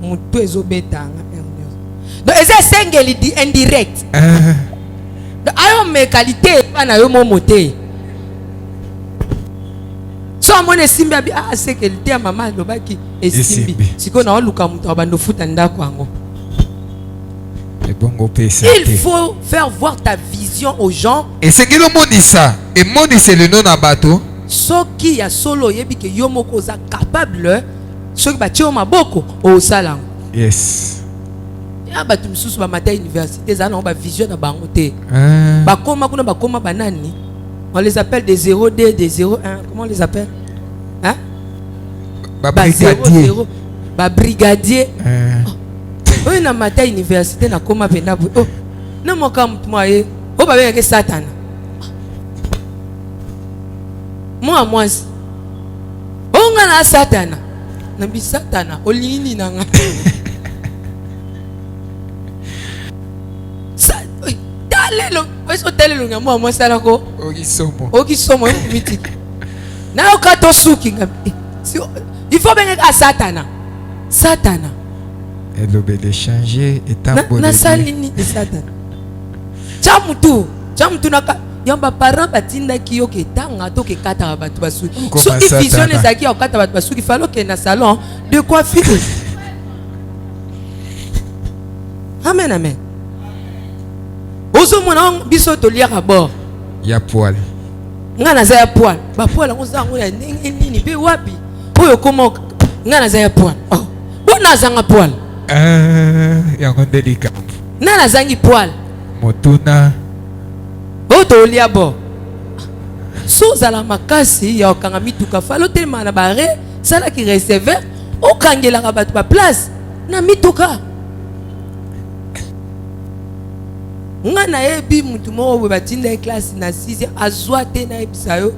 mutu ezobetanga. Donc eza sengeli di indirect. Donc ayo me qualité na yo momote. So amone simbi abi c'est qualité ya mama lobaki esimbi. Siko na oluka mutu abando futa ndako ango. Il faut faire voir ta vision aux gens. Et c'est que le monisa. Et monisa le nom abato. Ce qui a solo yebi que yo moko za capable ce qui bati o maboko o sala. Yes. Ya batu msusu ba matin université za na ba vision na bango te. Ba koma kuna ba koma banani. On les appelle des 0D, des 01. Comment on les appelle? Hein? Ba brigadier. Ba brigadier. Oui, na matin université na koma penda. Oh, na moka mtu moye. O ba benge Satan. Moi on a Satana. Nabi Satana olini nanga. Talelo, weso talelo ngamo moi salako. Okisomo mythique. Na okato suki ngabi. Il faut bien à Satana. Satana. Elle obéit changer et tambour. Na salini de Satana. Chamutu naka yamba parents batinda ki yo ke tanga to ke kata batu basu so if vision ezaki o kata batu basu ki falo ke na salon de coiffure. Amen ozo mona biso to liaka bord ya poil ngana za ya poil ba poil ngo za ngo ya nini be wapi oyo komo ngana za ya poil oh bona zanga poil ya ngo délicat nana zangi poil motuna oto liabo so zala makasi ya okanga mituka falo telema na bare sala ki recevoir okangela ka batu ba place na mituka ngana ebi mutu mo batinda classe na 6 azwa te na ebisayo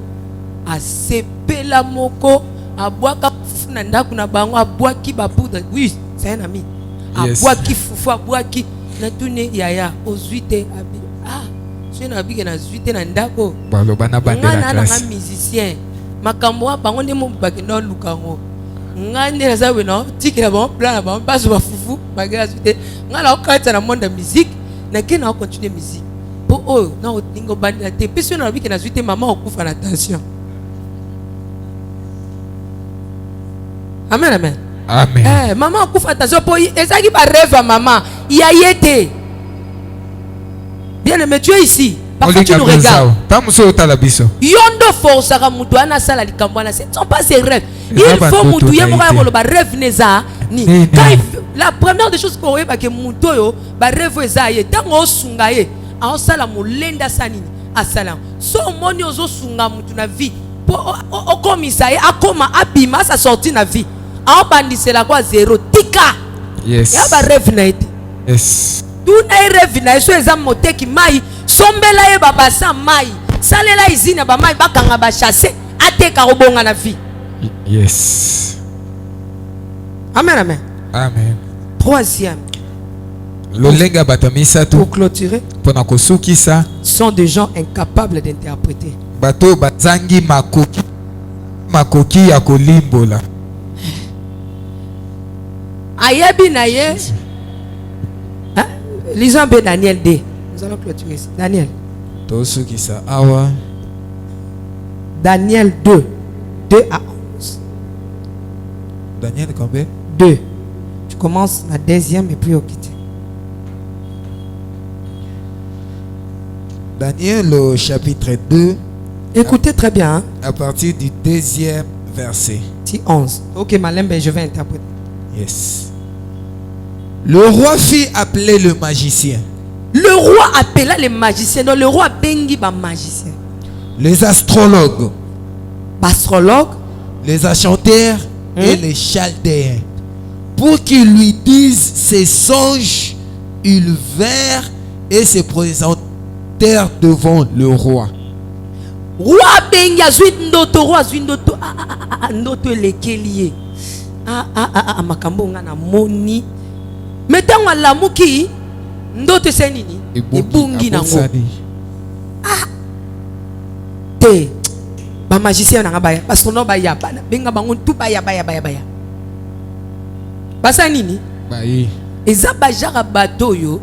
asepela moko abwaka fufu na ndako na bango abwaki ba poudre oui c'est un ami abwaki fufu abwaki na tune yaya ozuite abi je na bige na zuite na ndako baloba na bandela classe na musicien makambo bango ndemo bakenda lukango ngande na zawe no tikira bon plan bon baso ba fufu magala zuite ngala okata na monde musique na kena continuer musique po oh na otingo bandela te peso na bige na zuite maman okufa na tension Amen, amen. Amen. Maman, coupe attention pour ça qui va rêve à maman. Il y a été. Bien aimé, tu es ici. Parfois tu nous regardes. Yondo force à Moutouana Sala Likambana. Ce ne sont pas ses rêves. Il faut Moutouya Moura rêve Neza. La première des choses qu'on voit que Moutouyo, rêve Ezaye, tant on sungaye, en salam lenda sanini, à salam. So moniozo sunga Moutuna vie. Au commissariat, à comment abima sa sortie na vie. En bandi c'est la quoi zéro. Tika. Yes. Il y a un rêve naït. Yes. Tout n'est rêve naït. So ezam moté qui maï. Sombela ye baba sa mai salela izina ba mai bakanga ba chasser ateka obonga na vie. Yes. Amen, amen. Amen. Troisième, Lolenga batamisa pour tu clôturer, pona kosukisa sont des gens incapables d'interpréter. bato bazangi makoki ya kolimbola. Ayebi na ye. Lisons bien Daniel 2. Nous allons clôturer ici. Daniel. Tosukisa awa. Daniel 2. 2 à 11. Daniel combien? 2. Tu commences la deuxième et puis au quitter. Daniel au chapitre 2. Écoutez très bien. Hein? À partir du deuxième verset. Si 11. Ok, Malembe, je vais interpréter. Yes. Le roi fit appeler le magicien. Le roi appela les magiciens. Donc le roi bengi ba magicien. Les astrologues. Astrologues. Les enchanteurs et les chaldéens. Pour qu'ils lui disent ses songes, ils vinrent et se présentèrent devant le roi. Roi bengi azui ndoto, roi azui ndoto. Ndoto lekelié. Makambo nga na moni. Metango alamuki. Ndoto senini ebungi nango te ba magicien na ngabaya basono ba ya bana benga bango tu ba ya basa nini bayi eza ba jara bato yo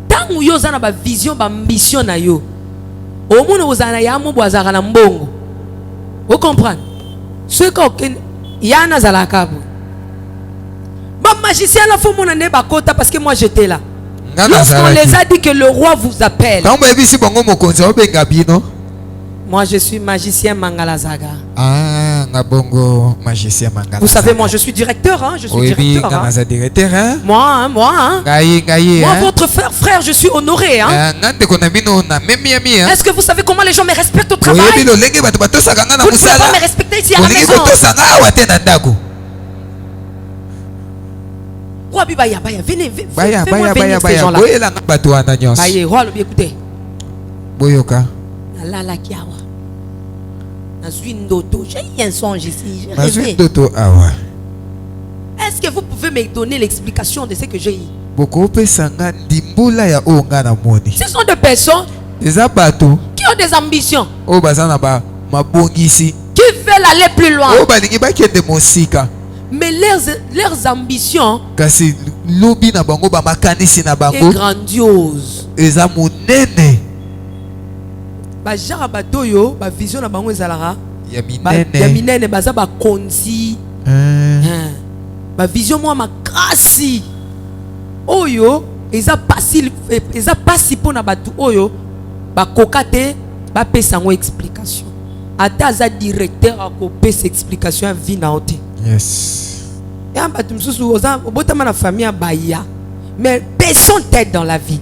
tangu yo zana ba vision ba mission na yo omuno ozana ya mo bwazaka na mbongo vous comprenez ce que yana zalakabu ba magicien la fo mona ne ba kota parce que moi j'étais là. Lorsqu'on les a dit que le roi vous appelle. Moi je suis magicien Mangalazaga. Vous savez, moi je suis directeur. Hein? Je suis directeur. Hein? Moi, votre frère, je suis honoré. Hein? Est-ce que vous savez comment les gens me respectent au travail? Vous ne pouvez pas me respecter ici à la maison. Venez, fais-moi venir ces gens-là. Roi, écoutez. Boyoka. J'ai un songe ici. Est-ce que vous pouvez me donner l'explication de ce que j'ai eu? Ce sont des personnes qui ont des ambitions, qui veulent aller plus loin. Mais leurs ambitions est grandiose. Bajara batoyo ba vision na bango ezalara ya minene baza ba konzi ba vision moi makasi oyo eza pasi pona batu oyo ba kokate ba pesa ngo explication ata za directeur akopesa explication ya vie na ote. Yes. Mais personne t'aide dans la vie.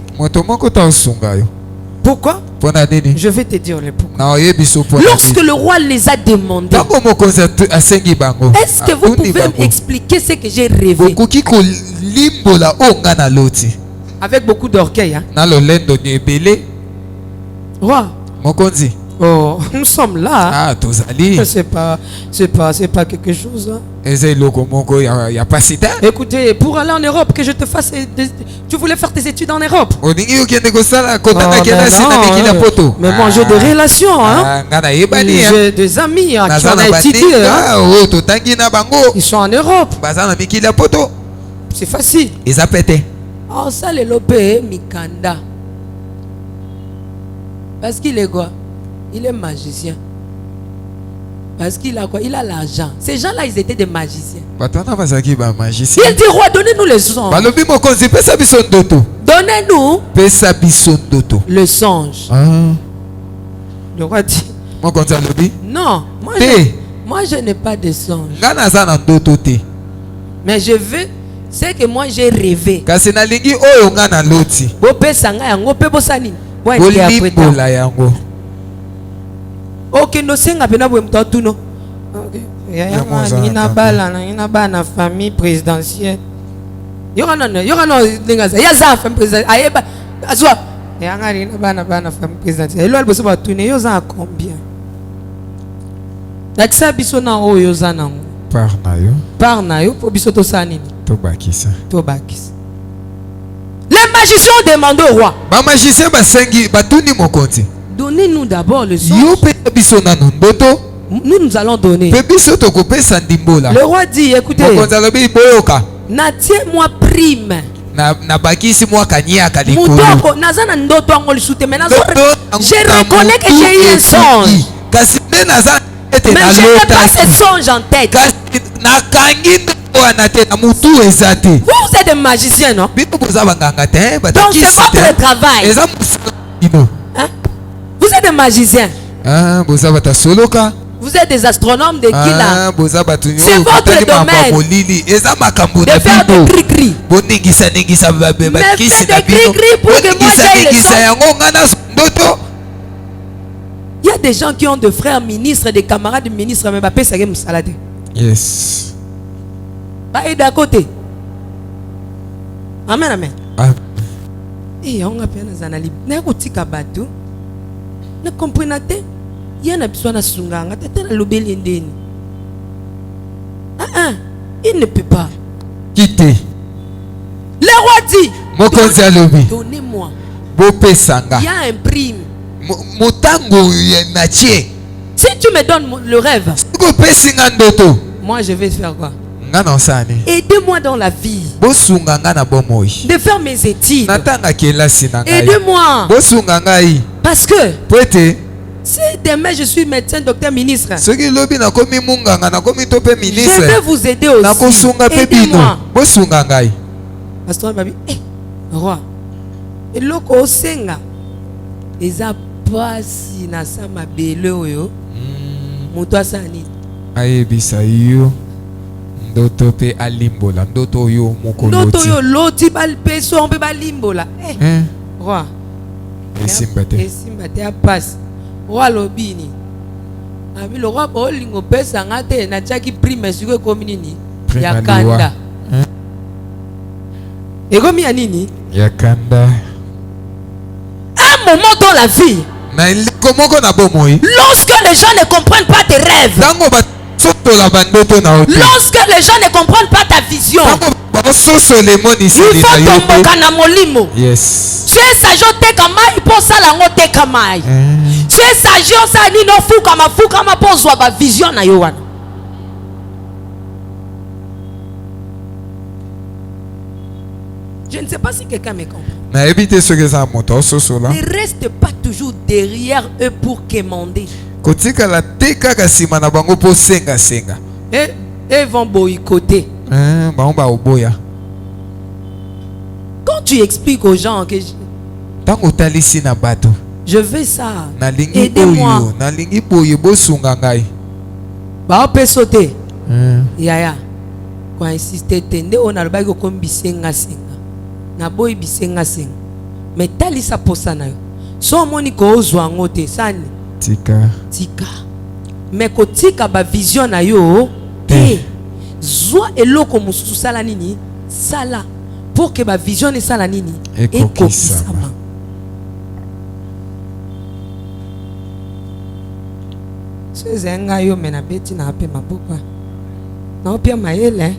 Pourquoi? Je vais te dire le pourquoi. Lorsque le roi les a demandé, est-ce que vous pouvez m'expliquer ce que j'ai rêvé? Avec beaucoup d'orgueil. Hein? Roi. Oh, nous sommes là. Ah, c'est pas quelque chose. Hein. Écoutez, pour aller en Europe, que je te fasse. Tu voulais faire tes études en Europe. Oh, mais moi j'ai des relations. Hein. J'ai des amis qui ont étudié. Ils sont en Europe. C'est facile. Oh, ça le lopé Mikanda. Parce qu'il est quoi? Il est magicien. Parce qu'il a quoi? Il a l'argent. Ces gens-là, ils étaient des magiciens. Il dit, roi, donnez-nous le songe. Donnez-nous le songe. Le roi dit, non, moi je n'ai pas de songe. Mais je veux, c'est que moi j'ai rêvé. Ok, no senga pena bwe mtatu no. Ok. Ina bala famille présidentielle. Yora no dengaza. Ya za famille présidentielle. Ayeba azwa. Yanga ina bana famille présidentielle. Elo alboso ba tune yo za combien? Dakisa biso na o yo za nango. Par na yo po biso to sanini. To bakisa. Les magiciens ont demandé au roi. Ba magicien ba sengi batuni mokonzi. Donnez-nous d'abord le songe. Nous allons donner. Le roi dit, écoutez, natiez-moi prime. Je reconnais que j'ai eu un songe. Mais je n'ai pas ce songe en tête. Vous êtes des magiciens, non? Donc c'est votre travail. Hein? Vous êtes des magiciens. Vous êtes des astronomes de qui là? C'est votre domaine. De faire des gris-gris. Mais faites des gris-gris pour que moi j'aille les songes. Il y a des gens qui ont des frères ministres, des camarades ministres, mais pas ça me salade. Yes. Bah, et d'à côté. Amen. Et on a bien zanali. N'a pas de kabatu. Ne comprenez-vous? Il y a besoin de sunganga. Il ne peut pas quitter. Le roi dit, donnez-moi. Il y a un prime. Si tu me donnes le rêve, moi je vais faire quoi? Aidez-moi dans la vie de faire mes études. Aidez-moi. Parce que si demain je suis médecin, docteur, ministre, je vais vous aider aussi. Aidez-moi. Pasteur Babi, roi, et loko osenga eza pasi na sama bele oyo moto asani ayebisa yo ndoto pe alimbola ndoto yo mokoloti ndoto yo loti balpeso on peut balimbola roi esimba te apasi roi lobini abi le roi bolingo pesa ngate na chaki prime siko kominini ya kanda et comme il y a nini yakanda un moment dans la vie lorsque les gens ne comprennent pas tes rêves, lorsque les gens ne comprennent pas ta vision, il faut tomber na molimo. Yes. Tu es sage tekama pour ça la ngote kamai. Tu es sage ça ni no fuka ma pour soi ba vision na yo wana. Je ne sais pas si quelqu'un me comprend. Ne reste pas toujours derrière eux pour quémander. Et ils vont boycotter. Quand tu expliques aux gens que je veux ça, aidez-moi. Bah on peut sauter. Yaya. Quand insister tende on a le bail comme bisenga senga. Na boy bisenga senga. Mais talisa posana yo. So moni ko ozwa ngote sani. Tika. Mais ko tika ba vision na yo te. Zwa eloko mususu sala nini? Sala pour que ba vision ne sala nini? Ekokisama. So zenga yo mena beti na ape mabuka. Na opia mayele.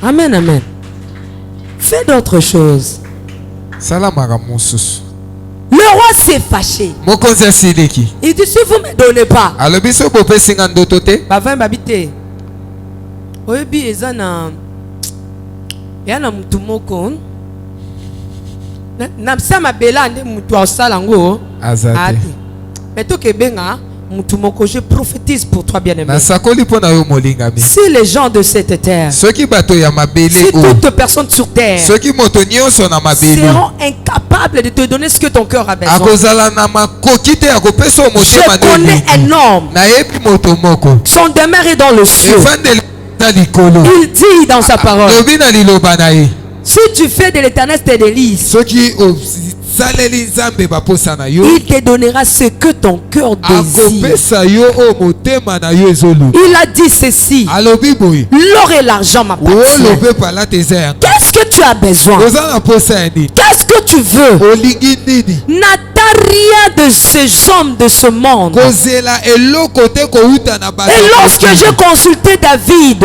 Amen. Fais d'autres choses. Le roi s'est fâché. Il dit si vous ne me donnez pas. Mais toi que benga je prophétise pour toi bien-aimé. Si les gens de cette terre, si toute personne sur terre seront incapables de te donner ce que ton cœur a besoin, je connais un homme, son demeure est dans le ciel. Il dit dans sa parole, si tu fais de l'éternel tes délices, il te donnera ce que ton cœur désire. Il a dit ceci: l'or et l'argent m'appartiennent. Qu'est-ce que tu as besoin? Qu'est-ce que tu veux? N'attends rien de ces hommes de ce monde. Et lorsque j'ai consulté David,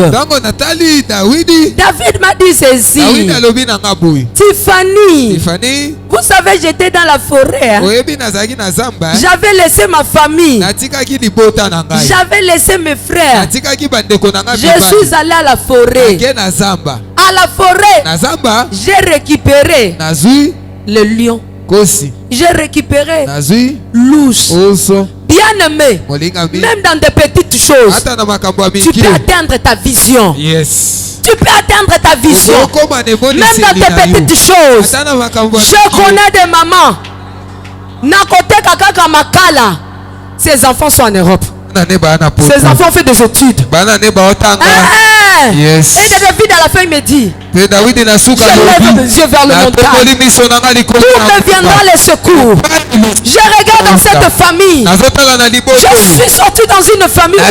David m'a dit ceci: Tiffany, vous savez, j'étais dans la forêt. J'avais laissé ma famille. J'avais laissé mes frères. Je suis allé à la forêt. À la forêt, j'ai récupéré le lion. J'ai récupéré l'ours. Bien-aimé, même dans des petites choses, tu peux atteindre ta vision. Tu peux atteindre ta vision. Même dans des petites choses. Je connais des mamans. Nakote Kakaka Makala. Ses enfants sont en Europe. Ses enfants font des études. Yes. Et David à la fin il me dit: je lève les yeux vers le montagne. D'où me viendra les secours? Je regarde dans cette famille. Je suis sorti dans une famille où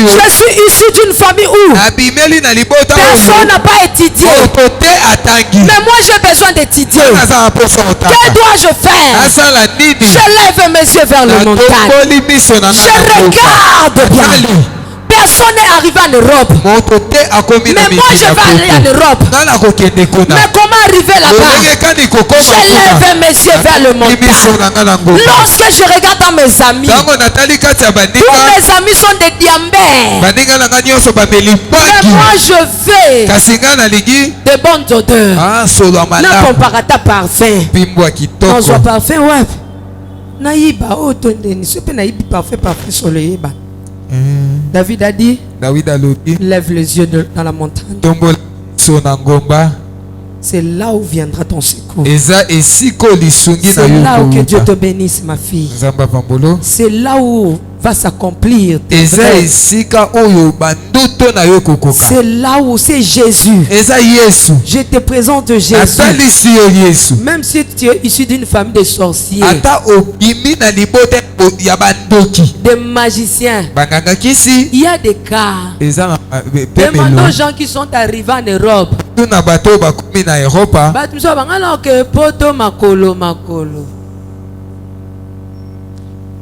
je suis issu d'une famille où personne n'a pas étudié. Mais moi j'ai besoin d'étudier. Que dois-je faire? Je lève mes yeux vers le montagne. Je regarde bien. Personne n'est arrivé en Europe. Mais moi je vais aller en Europe. Mais comment arriver là-bas? Je lève mes yeux vers le montagne. Lorsque je regarde dans mes amis, tous mes amis sont des diambères. Mais moi je veux de bonnes odeurs. Na comparata parfum. On soit parfum ouais. Naïba otondeni. Ce que naïbi parfum sur le yeba. David a dit: lève les yeux dans la montagne. C'est là où viendra ton secours. C'est là où que Dieu te bénisse, ma fille. C'est là où va s'accomplir. C'est là où c'est Jésus. Je te présente Jésus. Même si tu es issu d'une famille de sorciers, de magiciens, il y a des cas. Demande aux gens qui sont arrivés en Europe.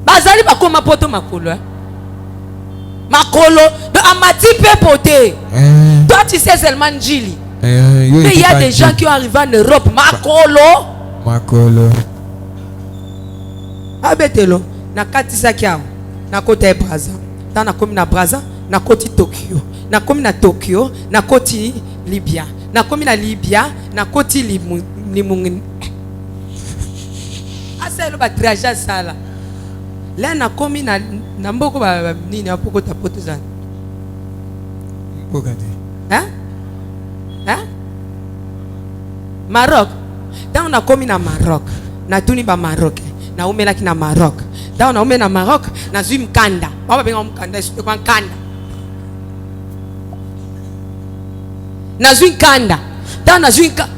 Bazali bakoma poto makolo. Makolo de amati pe poté. Toi tu sais seulement Njili. Mais il y a des gens qui ont arrivé en Europe. Makolo. Abetelo na katisa kiao. Na kota Braza. Dans na komi na Braza, na koti Tokyo. Na komi na Tokyo, na koti Libya. Na komi na Libya, na koti Limungi. Asa lo ba trajet sala. Là na komi na mboko ba nini apoko tapoto zana. Maroc. Dans na komi na Maroc. Na tuni ba Maroc. Na umela ki na Maroc. Dans na umela na Maroc, na zui mkanda. Baba benga mkanda, c'est quoi mkanda? Na zui mkanda. Dans na zui mkanda.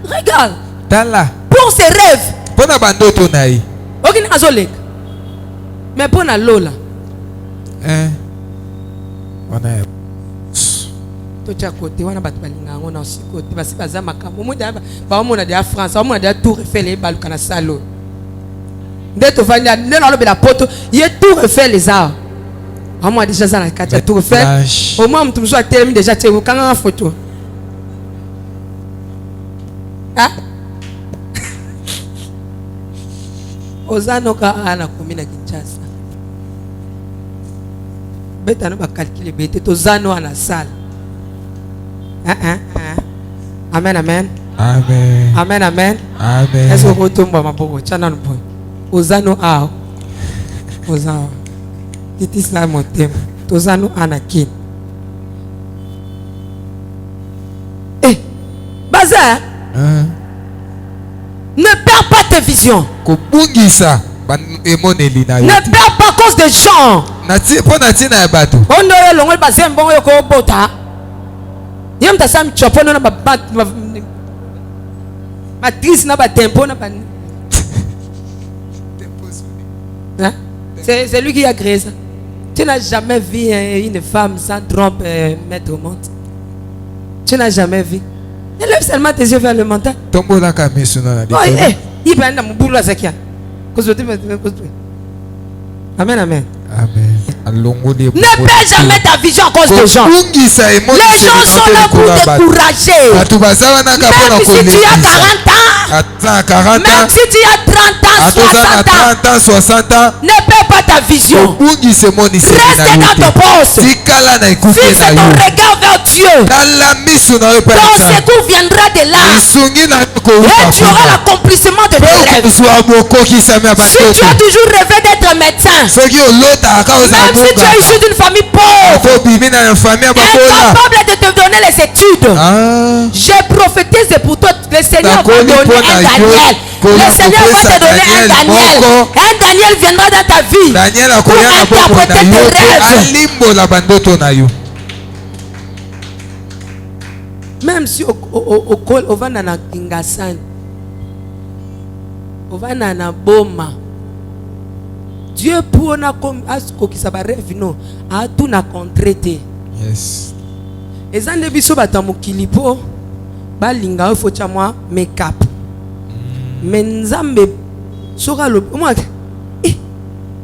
Regarde. Tala. Pour ses rêves. Pona bandoto nai. Okini azolek. Mais pour la Lola, on a tout à côté, on a battu on a aussi côté parce que bazama kambo mo da ba mo na de France, on a de Tour Eiffel et balu kana salo. Ndeto vanya nelo lo be la poto, ye Tour Eiffel les arts. On a déjà ça la carte Tour Eiffel. Au moins mtu mso atelemi déjà te kanga photo. Ah? Ozano ka ana komina Kinshasa. Beta no ba calculer bete to zano ana salle. Amen amen. Amen. Amen amen. Amen. Est-ce que vous tombez ma bobo chana no boy. Ozano a. Oza. Dit is là mon thème. Toza nous Anakin. Eh, Baza. Ne perds pas tes visions. Ne perds pas à cause des gens. On doit l'ongol basé bon yoko bota. Yam ta sam chopo na ba matrice na ba tempo na ba. C'est lui qui a créé ça. Tu n'as jamais vu une femme sans trompe mettre au monde. Tu n'as jamais vu. Lève seulement tes yeux vers le mental. Amen, amen. Ne perds jamais ta vision à cause des gens. Les gens sont là pour décourager. Même si tu as 40 ans, même si tu as 30 ans, 60 ans, ne perds pas ta vision. Reste dans ton poste. Fixe ton regard vers Dieu. Ton secours viendra de là. Et tu auras l'accomplissement de tes rêves. Si tu as toujours rêvé d'être médecin, même si tu es issu d'une famille pauvre, incapable de te donner les études, j'ai prophétisé pour toi. Le Seigneur va donner un Daniel. Le Seigneur va te donner un Daniel. Un Daniel viendra dans ta vie pour interpréter tes rêves. Même si on va dans Kingasan, on va dans Boma, Dieu pour na comme asko qui s'aba rêve non a tout na contraité. Yes. Et ça ne biso batamu kilipo ba linga faut moi make-up. Mais nzambe sora le moi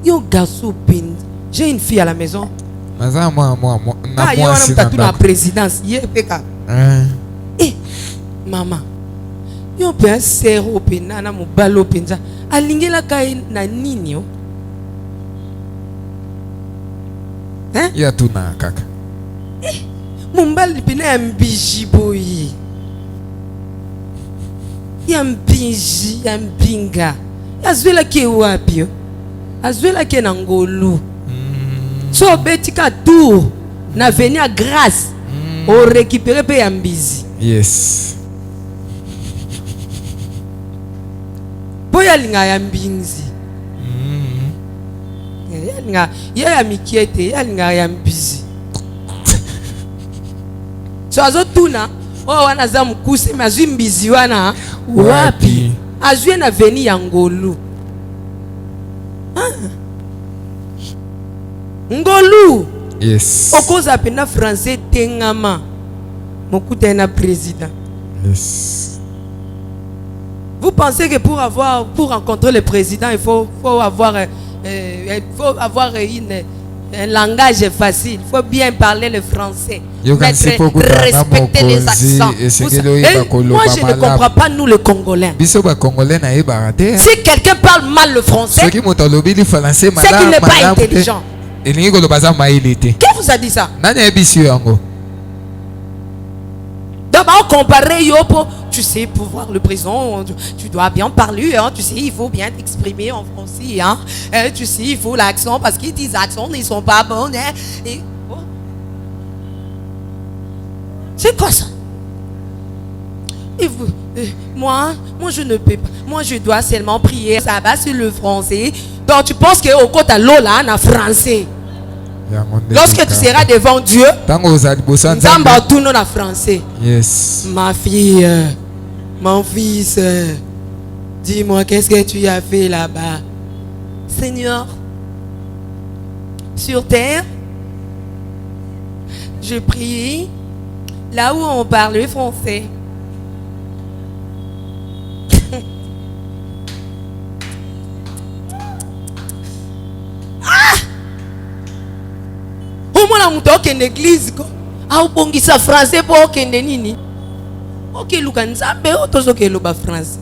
yo garçon pin. J'ai une fille à la maison. Moi na moi c'est la présidence hier peka. Maman. Yo pe sero pena na mobalo penza. Alingela kai na nini yo? Hein? Il y a tout na kaka. Mumbali pena ya mbiji boy. Ya mbiji, ya mbinga. Azwela ke wapi yo? Azwela ke na ngolu. So betika tour na venir grâce. O récupérer pe ya mbizi. Yes. Boya linga ya mbinzi. Ya mikiete, ya linga ya mbizi. So azotuna, wana za mkusi mazwi mbizi wana wapi? Azwe na veni ya ngolu. Ngolu. Yes. Okoza pena français tengama. Mokuta na président. Yes. Vous pensez que pour rencontrer le président, il faut avoir un langage facile. Il faut bien parler le français. Respecter les accents. Moi, je ne comprends pas, nous, les Congolais. Si quelqu'un parle mal le français, c'est qu'il n'est pas intelligent. Qui vous a dit ça? Donc, on compare tu sais, pour voir le président, tu dois bien parler, hein, tu sais, il faut bien t'exprimer en français, hein, tu sais, il faut l'accent, parce qu'ils disent accents, ils sont pas bons, hein, et, oh. C'est quoi ça? Et vous, moi, je ne peux pas, moi, je dois seulement prier, ça va sur le français, donc tu penses qu'au côté de l'eau, là, en français. Lorsque tu seras devant Dieu, nous allons tout en français. Yes. Ma fille, mon fils, dis-moi, qu'est-ce que tu as fait là-bas? Seigneur, sur terre, je prie là où on parle le français. Mwana muto okende église ko a ubongisa français po okende nini okeluka nzambe otozo keloba français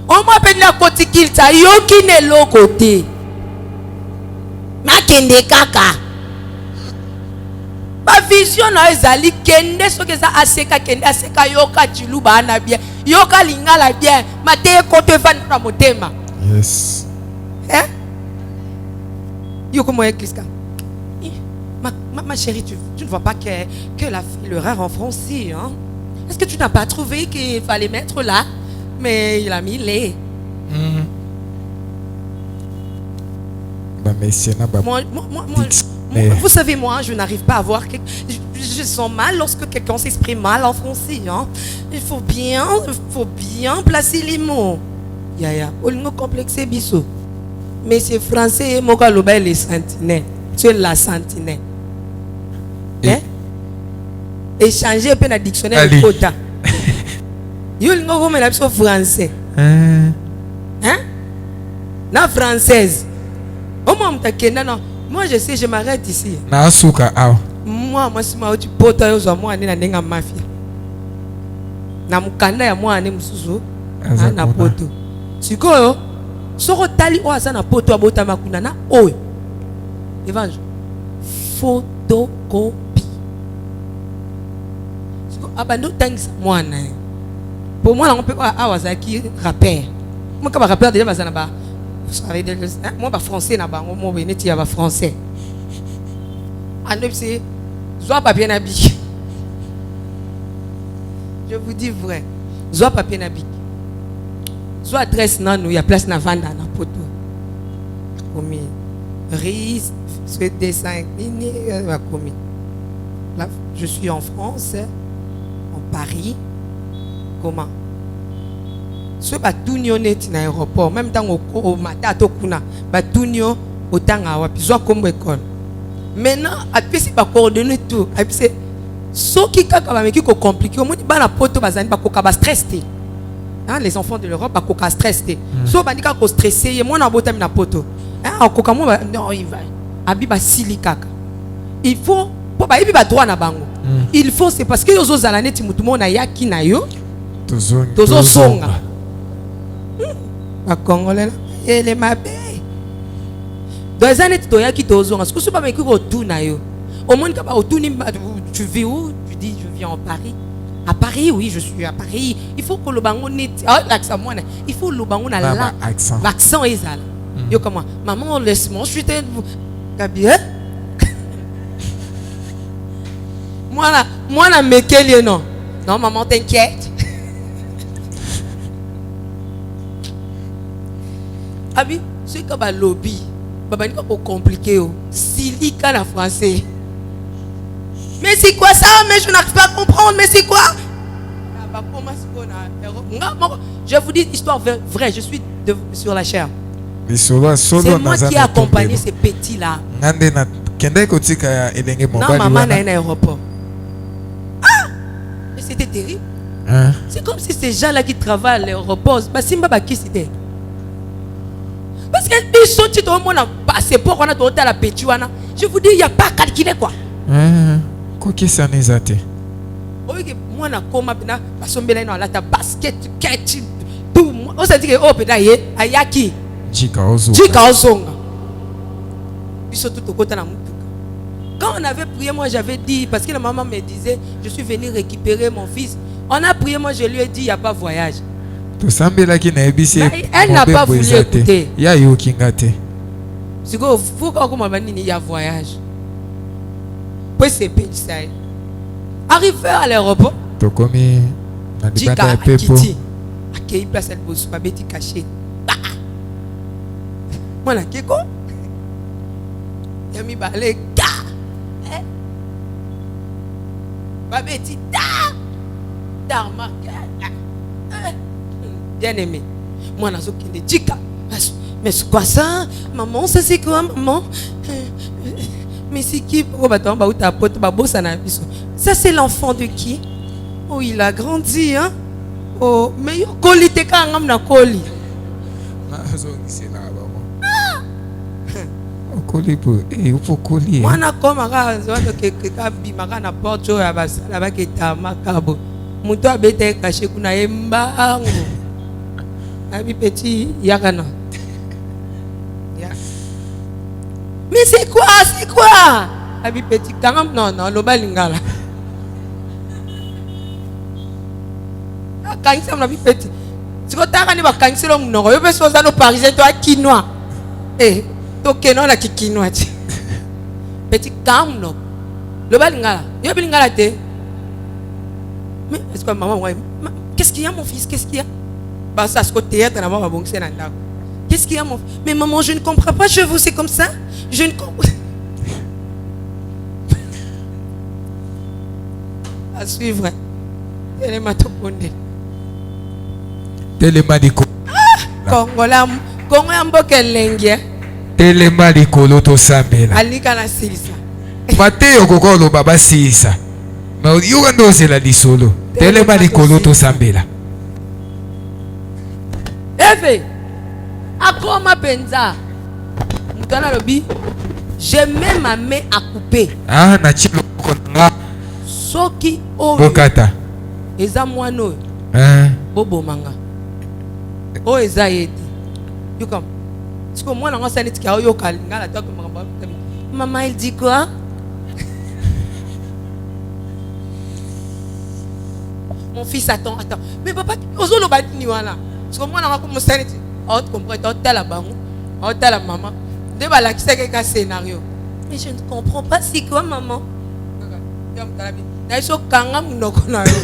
o mwa penda kotikilta yoki ne lokote makende kaka ba vision na ezali kende soki za aseka kende aseka yoka chiluba na bien yoka lingala bien mate kote vana na motema. Yes. Yo comment est ma chérie, tu ne vois pas qu'elle a fait l'erreur en français, hein? Est-ce que tu n'as pas trouvé qu'il fallait mettre là? Mais il a mis les. Vous savez, moi, je n'arrive pas à voir. Je sens mal lorsque quelqu'un s'exprime mal en français. Hein? Il faut bien placer les mots. Yaya, on complexé biso. Mais c'est français, mon gars, les sentinelles. Tu es la sentinelle. Hein? Échanger un peu dans le dictionnaire de quota. Yo l'ingo mais la français. Hein? La française. Moi je sais, je m'arrête ici. Moi si tu poto yo moi na nenga mafia. Na mukanda ya moi ne mususu na poto. Sikoyo soko tali o asa na poto abota makuna na oyo. Evangile. Photocopie. Siko abando tangisa mwana. Pour moi on peut pas awazaki rappeur. Moi comme rappeur déjà bazana ba. Moi ba français na bango moi beneti ya ba français. Ando c'est soit papier na bic. Je vous dis vrai. Soit papier na bic. Soit adresse nan nous, il y a place na vanda na poto. Commis riz, souhait dessin ma commis. Là, je suis en France, en Paris. Comment? Ce batunyo net na aéroport, même temps au matin to kuna, batunyo otanga wa pizo comme école. Maintenant, après c'est pas coordonner tout. Après c'est ce qui kaka ba meki ko compliqué, on dit ba na poto bazani ba koka ba stressé. Hein, les enfants de l'Europe ba koka stressé. So bandika ko stressé, moi na bota mi na poto. Hein, koka mo non il va. Abi ba sili kaka. Il faut pour ba ibi ba droit na bango. Il faut c'est parce que yo zo zala neti mutu mo na yaki na yo. Tozo songa. Congolais elle est ma belle. Dans les années tu yaki tozo songa. Ce que pas meki ko tout na yo. Au moins ka ba otuni tu vis où? Tu dis je vis en Paris. À Paris oui, je suis à Paris. Il faut que le bango net l'accent moi. Il faut le bango na l'accent ezala. Yo comment? Maman laisse-moi, je suis Gabi. Moi la mekeli non. Non maman t'inquiète. Abi, c'est comme un lobby. Baba n'est pas compliqué. Silica en français. Mais c'est quoi ça? Mais je n'arrive pas à comprendre. Mais c'est quoi? Je vous dis histoire vraie. Je suis sur la chair. C'est moi qui ai accompagné ces petits-là. Non, maman n'a un aéroport. Ah! Mais c'était terrible. C'est comme si ces gens-là qui travaillent à l'aéroport, qui c'était? Parce qu'ils sont tout le monde en passeport, on a tout à la pétuana. Je vous dis, il n'y a pas à calculer quoi. Quoi que ça n'est pas. Moi, je suis un basket, catch, tout. On s'est dit que oh, pédaillé, ayaki. Jika Ozonga. Ils sont tout au côté de la mouture. Quand on avait prié, moi j'avais dit, parce que la maman me disait, je suis venu récupérer mon fils. On a prié, moi je lui ai dit, il n'y a pas voyage. Elle n'a pas voulu écouter. Il y a voyage. Puis c'est ça. Arrivé à l'aéroport, Jika Akiti accueilli place elle bosse pas bêti caché. Moi la keko. Yami balé ka. Babeti ta. Darma. Bien aimé. Moi na zokinde Jika. Mais c'est quoi ça? Maman, ça c'est quoi maman? Mais c'est qui? Ça c'est l'enfant de qui? Oh, il a grandi, hein? Oh, mais il coli te ka ngam na coli. Coli pour il faut coller. Moi na comme ara que ka bimaka na porte ya basala ba keta makabo. Muto abete caché kuna embango. Abi petit yakana. Mais c'est quoi? C'est quoi? Abi petit kangam non lo balingala. Quand ça m'a petit. Tu vois t'as gagné ba kangiselo mnoko. Yo beso za no parisien toi quinoa. Eh, Ok, non, la kikinoa. Petit calme, non. Le balingala. Il y a balingala te. Mais est-ce que maman, qu'est-ce qu'il y a, mon fils? Qu'est-ce qu'il y a? Bah, ça, ce que théâtre, maman va boncer dans la. Qu'est-ce qu'il y a, mon fils? Mais maman, je ne comprends pas chez vous, c'est comme ça? Je ne comprends. À suivre. Télématopone. Télémadico. Congola, Congola Mbokelengia. Télémadico, l'auto sambela. Alika na silisa. Mateo Gogolo Baba Sisa. Mais il y a un la solo. Télémadico, l'auto sambela. Eve, akoma penza. Mutana lobi. Je mets ma main à couper. Ah, na chilo konga. Soki o. Bokata. Eza mwano. Bobo manga. O eza yedi. You come. Est-ce que moi, on s'en est dit maman, il dit quoi? Mon fils, attends. Mais papa, on ne va pas dire là. Parce que moi, on va s'en dit. On comprend, on t'a la maman. On t'a la maman. Débat là, qui c'est quel scénario? Mais je ne comprends pas, c'est quoi, maman? Il faut kanga munoko na yo.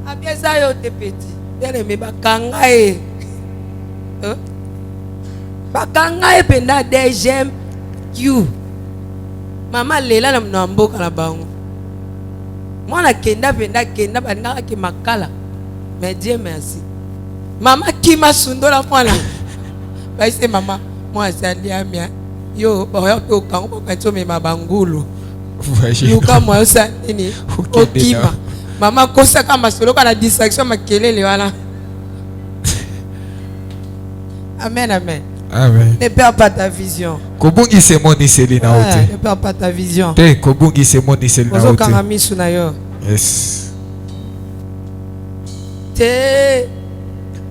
Abieza yo te petit. Mais bakangae penda de j'aime you mama lela na mnamboka na bango mwana kenda penda kenda bandaka ki makala mais Dieu merci mama kima sundola mwana baise mama moi zali amia yo ba yo kango ba to me mabangulu luka moi sa nini okima Maman, kosa kama solo kana distraction makelele wala. Amen, amen. Amen. Ne perds pas ta vision. Kobungi semoni selina ote. Ne perds pas ta vision. Te kobungi semoni selina ote. Ozo kanga misu na yo. Yes. Te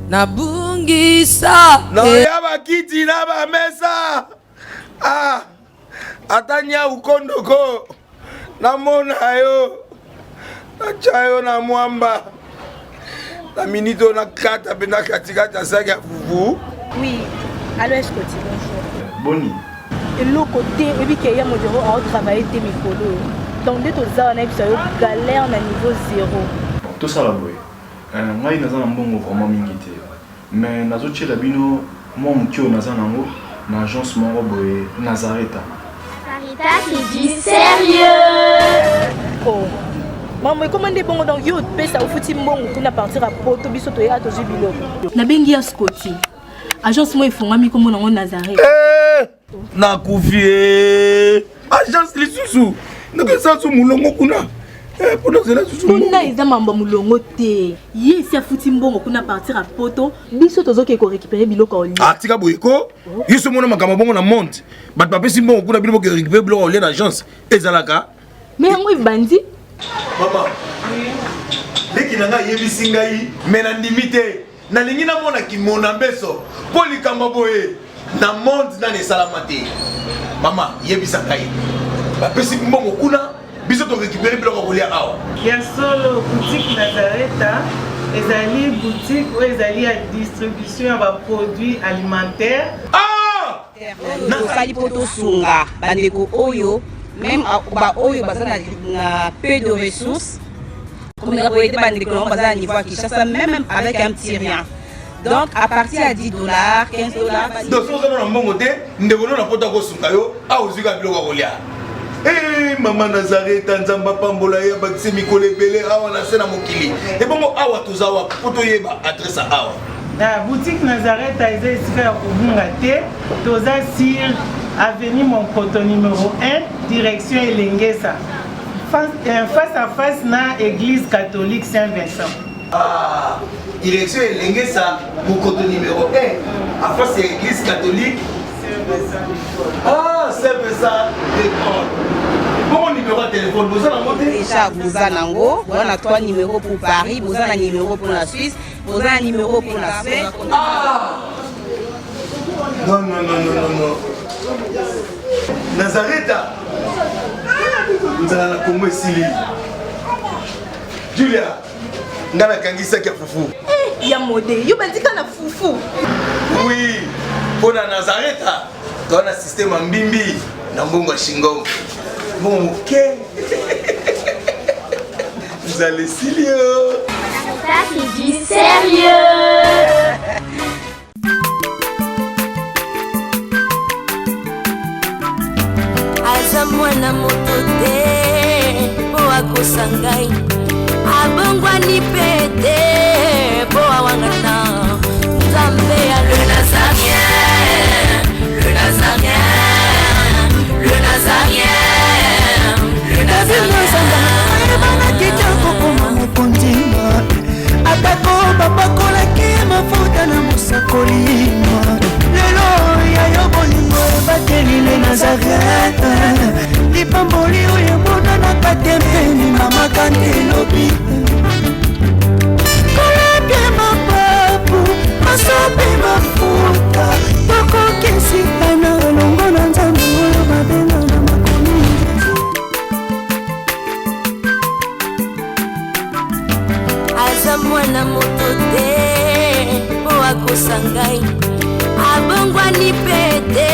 na bungi sa. No yaba kiti na ba mesa. Ah. Atanya ukondoko. Na mona yo. Chayo na mwamba. La minute na kata bena katikata saka fufu. Oui. Allô, est-ce que tu bonjour. Boni. Et l'autre côté, et puis qu'il y a mon bureau à travailler tes micros. Donc dès que tu as un galère na niveau 0. Tout ça là boy. Moi il n'a pas bon vraiment mingité. Mais nazo tchela bino moi mutio naza nango na agence moro boy Nazareta. Sarita c'est du sérieux. Oh. Maman, comment est bon donc yo pesa au fouti mbongo kuna partir à poto biso to ya to jibilo. Na bengi ya Scotty. Agence moi ifonga mi comme na Nazareth. Na kufie. Agence lisusu. Naka sa su mulongo kuna. Pour cela susu. Kuna eza mambo mulongo te. Ye si a fouti mbongo kuna partir à poto biso to zoke ko récupérer biloko oli. Ah tika boyeko. Yeso mona makamba bongo na monte. Bat papesi mbongo kuna biloko ko récupérer biloko oli na agence. Ezalaka. Mais yango bandi. Maman, dès qu'il a yebisi ngai, mais na limité, na lingi na mona ki mona beso, poli kamba boye, na monde na ne salamate. Maman, yebisa ngai. Ba pesi mbongo kuna, biso to récupérer biloko kolia awa. Ya solo boutique Nazareta, ezali boutique ou ezali à distribution de produits alimentaires. Ah! Na fali poto sunga, bandeko oyo. Même ba oyo bazana na peu de ressources comme la boîte de bazana niveau qui chasse même avec un petit rien. Donc à partir à $10, $15. Donc si on a un bon côté, nous devons la porte à Kosungayo, à Ozuga Bloga Golia. Eh maman Nazareth Nzamba Pambola ya bakisi mikole belé awa na sena mokili. Et bon awa tozawa poto yeba adresse awa. La boutique Nazareth a été ici à Kubungate, toza sur avenue Monkoto numéro 1, direction Elengesa. Face à face na église catholique Saint-Vincent. Ah, direction Elengesa, Monkoto numéro 1, à face à l'église catholique Saint-Vincent. Ah, Saint-Vincent d'école. Bon numéro de téléphone, vous en avez déjà vous en avez. On a 3 numéros pour Paris, vous en avez un numéro pour la Suisse, vous en avez un numéro pour la Suisse. Ah! Non. Nazareta. Nous allons la Congo ici. Julia, nous allons kangisa kia fufu. ya modé yo bandika na fufu. Oui, pour na Nazareth, tu as un système en bimbi, na mbongo shingom. Bon, ok. Vous allez sérieux. Ça c'est du sérieux. Aza mwana moto te po akosa ngai abongwani pete po awangata Nzambe ya le Nazarien, le Nazarien, le Nazarien, le Nazarien. Banakita kokoma mokondima atako bapakolaki mafuta na mosakolima lelo yayo bolingo ebateli le Nazareth lipamboli oyo monanaka tempeni mama kandelobi kolapie mapapu masopi mafuta tokokisikana longo na Nzambe oyo babenga na makomi. Aza mwana moto te po akosa ngai abongwani pete